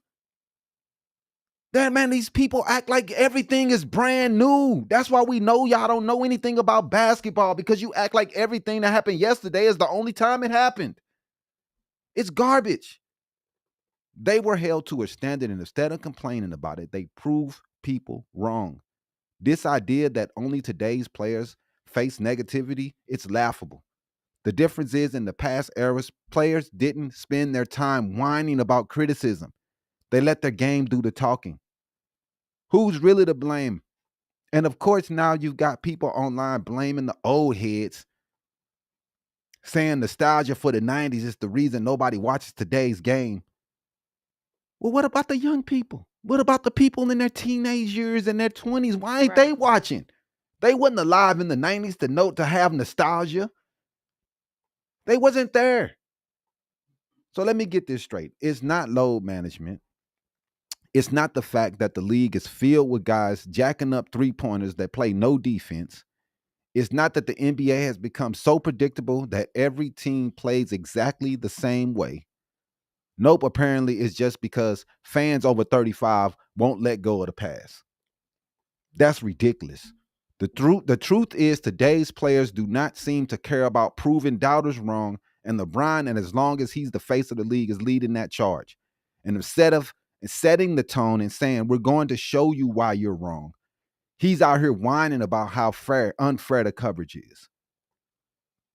That man, these people act like everything is brand new. That's why we know y'all don't know anything about basketball, because you act like everything that happened yesterday is the only time it happened. It's garbage. They were held to a standard, and instead of complaining about it, they prove people wrong. This idea that only today's players face negativity, it's laughable. The difference is, in the past eras, players didn't spend their time whining about criticism. They let their game do the talking. Who's really to blame? And of course, now you've got people online blaming the old heads, saying nostalgia for the 90s is the reason nobody watches today's game. Well, what about the young people? What about the people in their teenage years and their 20s? Why ain't they watching? They wasn't alive in the 90s to have nostalgia. They wasn't there. So let me get this straight. It's not load management. It's not the fact that the league is filled with guys jacking up three-pointers that play no defense. It's not that the NBA has become so predictable that every team plays exactly the same way. Nope, apparently it's just because fans over 35 won't let go of the pass. That's ridiculous. The truth is, today's players do not seem to care about proving doubters wrong, and LeBron, and as long as he's the face of the league, is leading that charge. And instead of setting the tone and saying, we're going to show you why you're wrong, he's out here whining about how unfair the coverage is.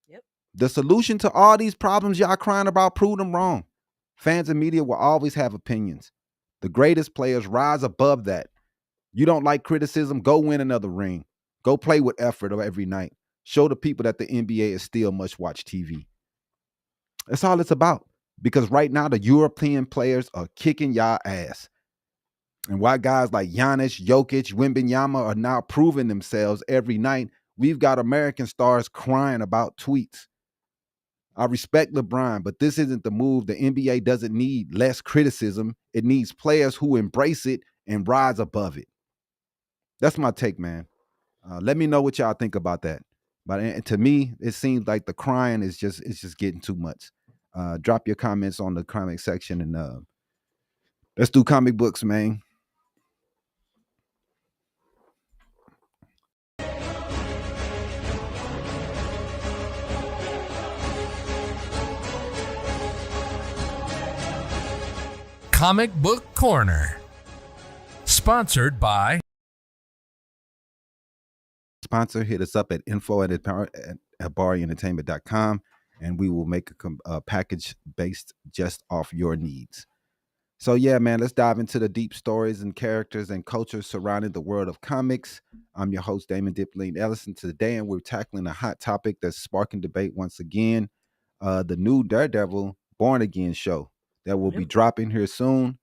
Yep. The solution to all these problems y'all crying about, prove them wrong. Fans and media will always have opinions. The greatest players rise above that. You don't like criticism? Go win another ring. Go play with effort every night. Show the people that the NBA is still must-watch TV. That's all it's about. Because right now, the European players are kicking y'all ass. And why guys like Giannis, Jokic, Wembanyama are now proving themselves every night, we've got American stars crying about tweets. I respect LeBron, but this isn't the move. The NBA doesn't need less criticism. It needs players who embrace it and rise above it. That's my take, man. Let me know what y'all think about that. But to me, it seems like the crying is just getting too much. Drop your comments on the comment section and let's do comic books, man. Comic Book Corner. Sponsored by... Sponsor, hit us up at info@habaryentertainment.com and we will make a package based just off your needs. So yeah, man, let's dive into the deep stories and characters and cultures surrounding the world of comics. I'm your host, Damon Dipline Ellison, today, and we're tackling a hot topic that's sparking debate once again, the new Daredevil Born Again show that will be dropping here soon.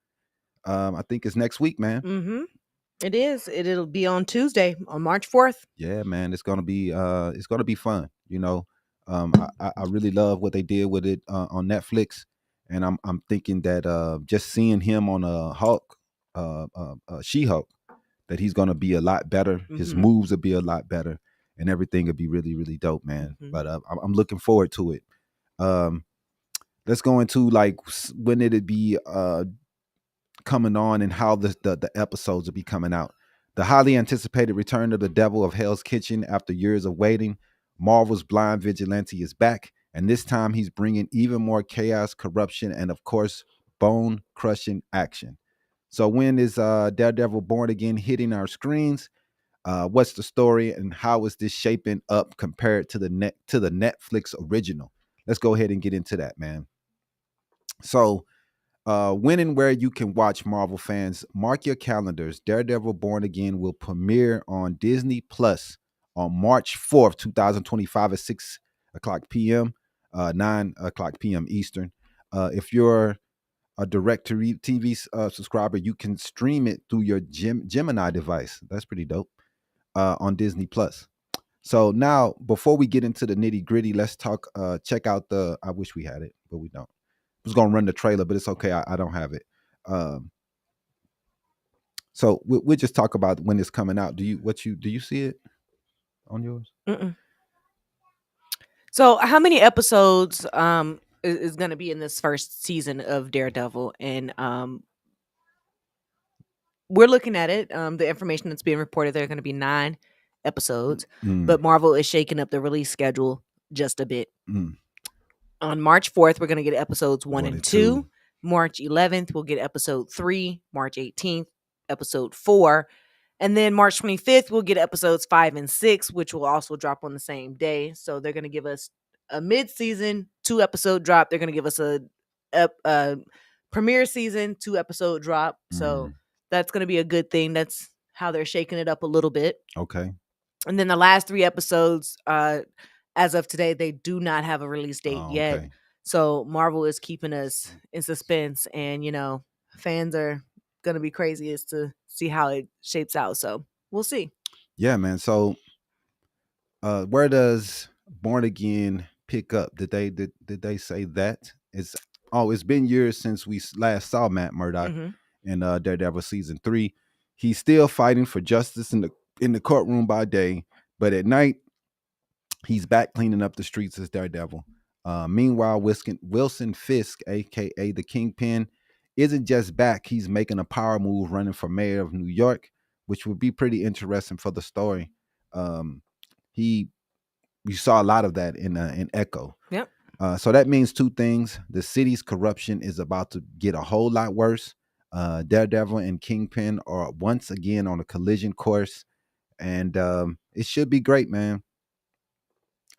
I think it's next week, man. Mm-hmm. It is. It'll be on Tuesday, on March 4th. Yeah, man, it's gonna be fun. You know, I really love what they did with it on Netflix, and I'm thinking that just seeing him on a Hulk, She-Hulk, that he's gonna be a lot better. His moves will be a lot better, and everything will be really, really dope, man. But I'm looking forward to it. Let's go into like when it'd be coming on and how the episodes will be coming out. The highly anticipated return of the Devil of Hell's Kitchen after years of waiting. Marvel's blind vigilante is back, and this time he's bringing even more chaos, corruption, and of course, bone-crushing action. So when is Daredevil Born Again hitting our screens? What's the story, and how is this shaping up compared to the Netflix original? Let's go ahead and get into that, man. So when and where you can watch, Marvel fans, mark your calendars. Daredevil Born Again will premiere on Disney Plus on March 4th, 2025 at 6 o'clock p.m., 9 o'clock p.m. Eastern. If you're a direct-to-TV subscriber, you can stream it through your Gemini device. That's pretty dope, on Disney Plus. So now, before we get into the nitty-gritty, let's check out I wish we had it, but we don't. I was gonna run the trailer, but it's okay. I don't have it. So we'll just talk about when it's coming out. Do you see it on yours? Mm-mm. So how many episodes is going to be in this first season of Daredevil? And we're looking at it. The information that's being reported, there are going to be 9 episodes, but Marvel is shaking up the release schedule just a bit. On March 4th, we're going to get episodes 1 and 2. March 11th, we'll get episode 3. March 18th, episode 4. And then March 25th, we'll get episodes 5 and 6, which will also drop on the same day. So they're going to give us a mid-season 2-episode drop. They're going to give us a premiere season 2-episode drop. So that's going to be a good thing. That's how they're shaking it up a little bit. Okay. And then the last 3 episodes, as of today, they do not have a release date yet. Okay. So Marvel is keeping us in suspense, and fans are gonna be crazy as to see how it shapes out. So we'll see. Yeah, man. So where does Born Again pick up? Did they say that? It's been years since we last saw Matt Murdock in Daredevil season 3. He's still fighting for justice in the courtroom by day, but at night he's back cleaning up the streets as Daredevil. Meanwhile, Wilson Fisk, aka the Kingpin, isn't just back. He's making a power move, running for mayor of New York, which would be pretty interesting for the story. We saw a lot of that in Echo. Yep. So that means 2 things. The city's corruption is about to get a whole lot worse. Daredevil and Kingpin are once again on a collision course, and it should be great, man.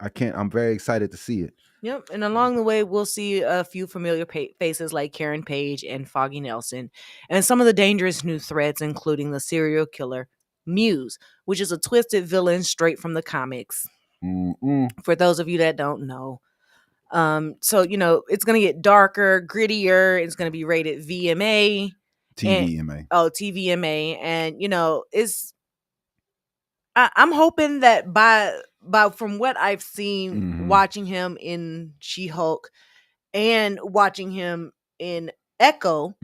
I'm very excited to see it. Yep. And along the way, we'll see a few familiar faces like Karen Page and Foggy Nelson, and some of the dangerous new threats, including the serial killer Muse, which is a twisted villain straight from the comics. For those of you that don't know. So, it's going to get darker, grittier. It's going to be rated VMA. TVMA. TVMA. And, I'm hoping that by from what I've seen, watching him in She-Hulk and watching him in Echo,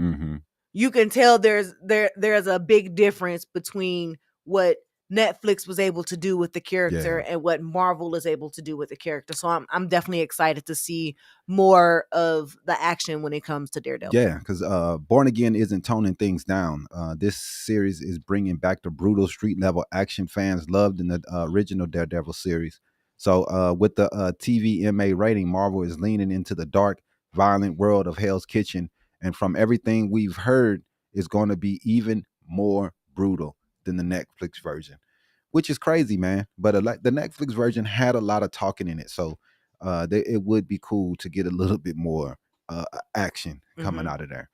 you can tell there's a big difference between what Netflix was able to do with the character and what Marvel is able to do with the character. So I'm definitely excited to see more of the action when it comes to Daredevil. Yeah, because Born Again isn't toning things down. This series is bringing back the brutal street level action fans loved in the original Daredevil series. So with the TVMA rating, Marvel is leaning into the dark, violent world of Hell's Kitchen. And from everything we've heard, is going to be even more brutal than the Netflix version, which is crazy, man. But the Netflix version had a lot of talking in it, so it would be cool to get a little bit more action coming out of there.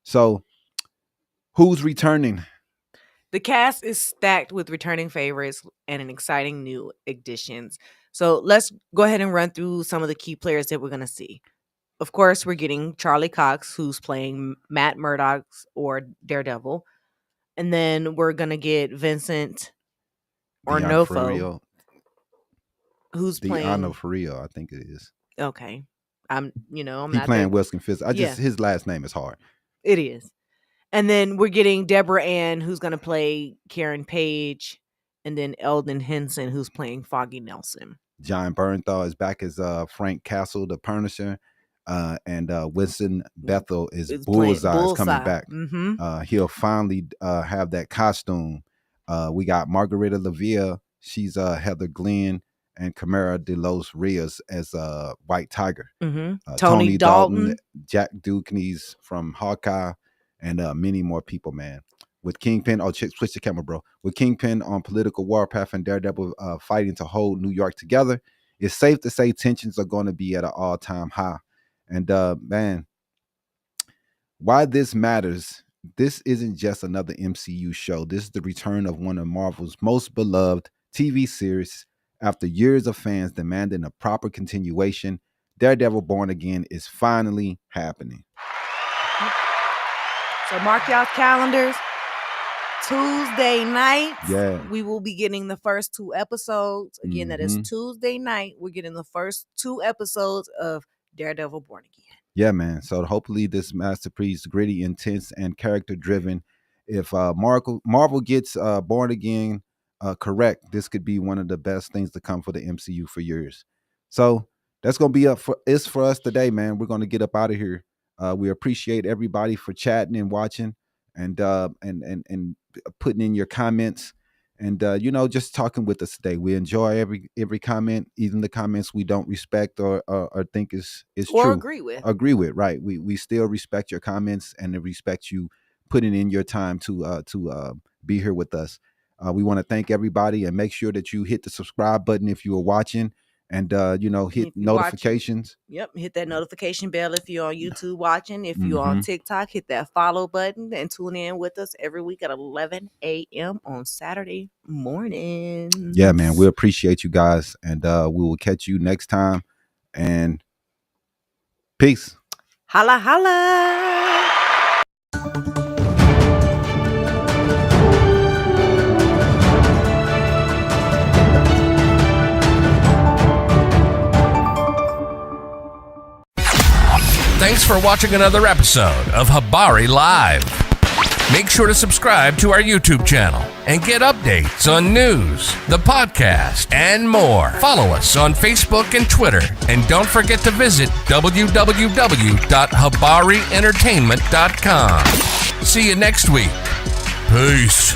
So who's returning? The cast is stacked with returning favorites and an exciting new additions. So let's go ahead and run through some of the key players that we're going to see. Of course, we're getting Charlie Cox, who's playing Matt Murdock's or Daredevil. And then we're going to get Vincent D'Onofrio, who's playing D'Onofrio, I think it is. Okay. I'm He not playing Wilson Fisk. His last name is hard. It is. And then we're getting Deborah Ann, who's going to play Karen Page, and then Eldon Henson, who's playing Foggy Nelson. John Bernthal is back as Frank Castle, the Punisher. And Winston Bethel is Bullseye is coming back. He'll finally have that costume. We got Margarita Lavia. She's Heather Glenn, and Camara de los Rios as White Tiger. Tony Dalton, Jack Dukenys from Hawkeye, and many more people, man. With Kingpin, switch the camera, bro. With Kingpin on political warpath and Daredevil fighting to hold New York together, it's safe to say tensions are going to be at an all-time high. And man, why this matters, this isn't just another MCU show. This is the return of one of Marvel's most beloved TV series. After years of fans demanding a proper continuation, Daredevil Born Again is finally happening. So mark y'all calendars. Tuesday night, we will be getting the first 2 episodes. Again, that is Tuesday night. We're getting the first 2 episodes of Daredevil Born Again. Yeah, man. So hopefully this masterpiece, gritty, intense, and character-driven. If Marvel gets Born Again correct, this could be one of the best things to come for the MCU for years. So that's going to be for us today, man. We're going to get up out of here. We appreciate everybody for chatting and watching and putting in your comments. And just talking with us today. We enjoy every comment, even the comments we don't respect or think is true. Agree with. Right. We still respect your comments and respect you putting in your time to be here with us. We want to thank everybody and make sure that you hit the subscribe button if you are watching, and hit notifications. Yep, hit that notification bell if you're on YouTube watching. If you're on TikTok, hit that follow button and tune in with us every week at 11 a.m. on Saturday morning. Yeah, man, we appreciate you guys, and we will catch you next time. And peace. Holla, holla. Thanks for watching another episode of Habari Live. Make sure to subscribe to our YouTube channel and get updates on news, the podcast, and more. Follow us on Facebook and Twitter. And don't forget to visit www.habaryentertainment.com. See you next week. Peace.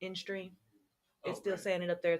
in stream. It's still saying it up there at the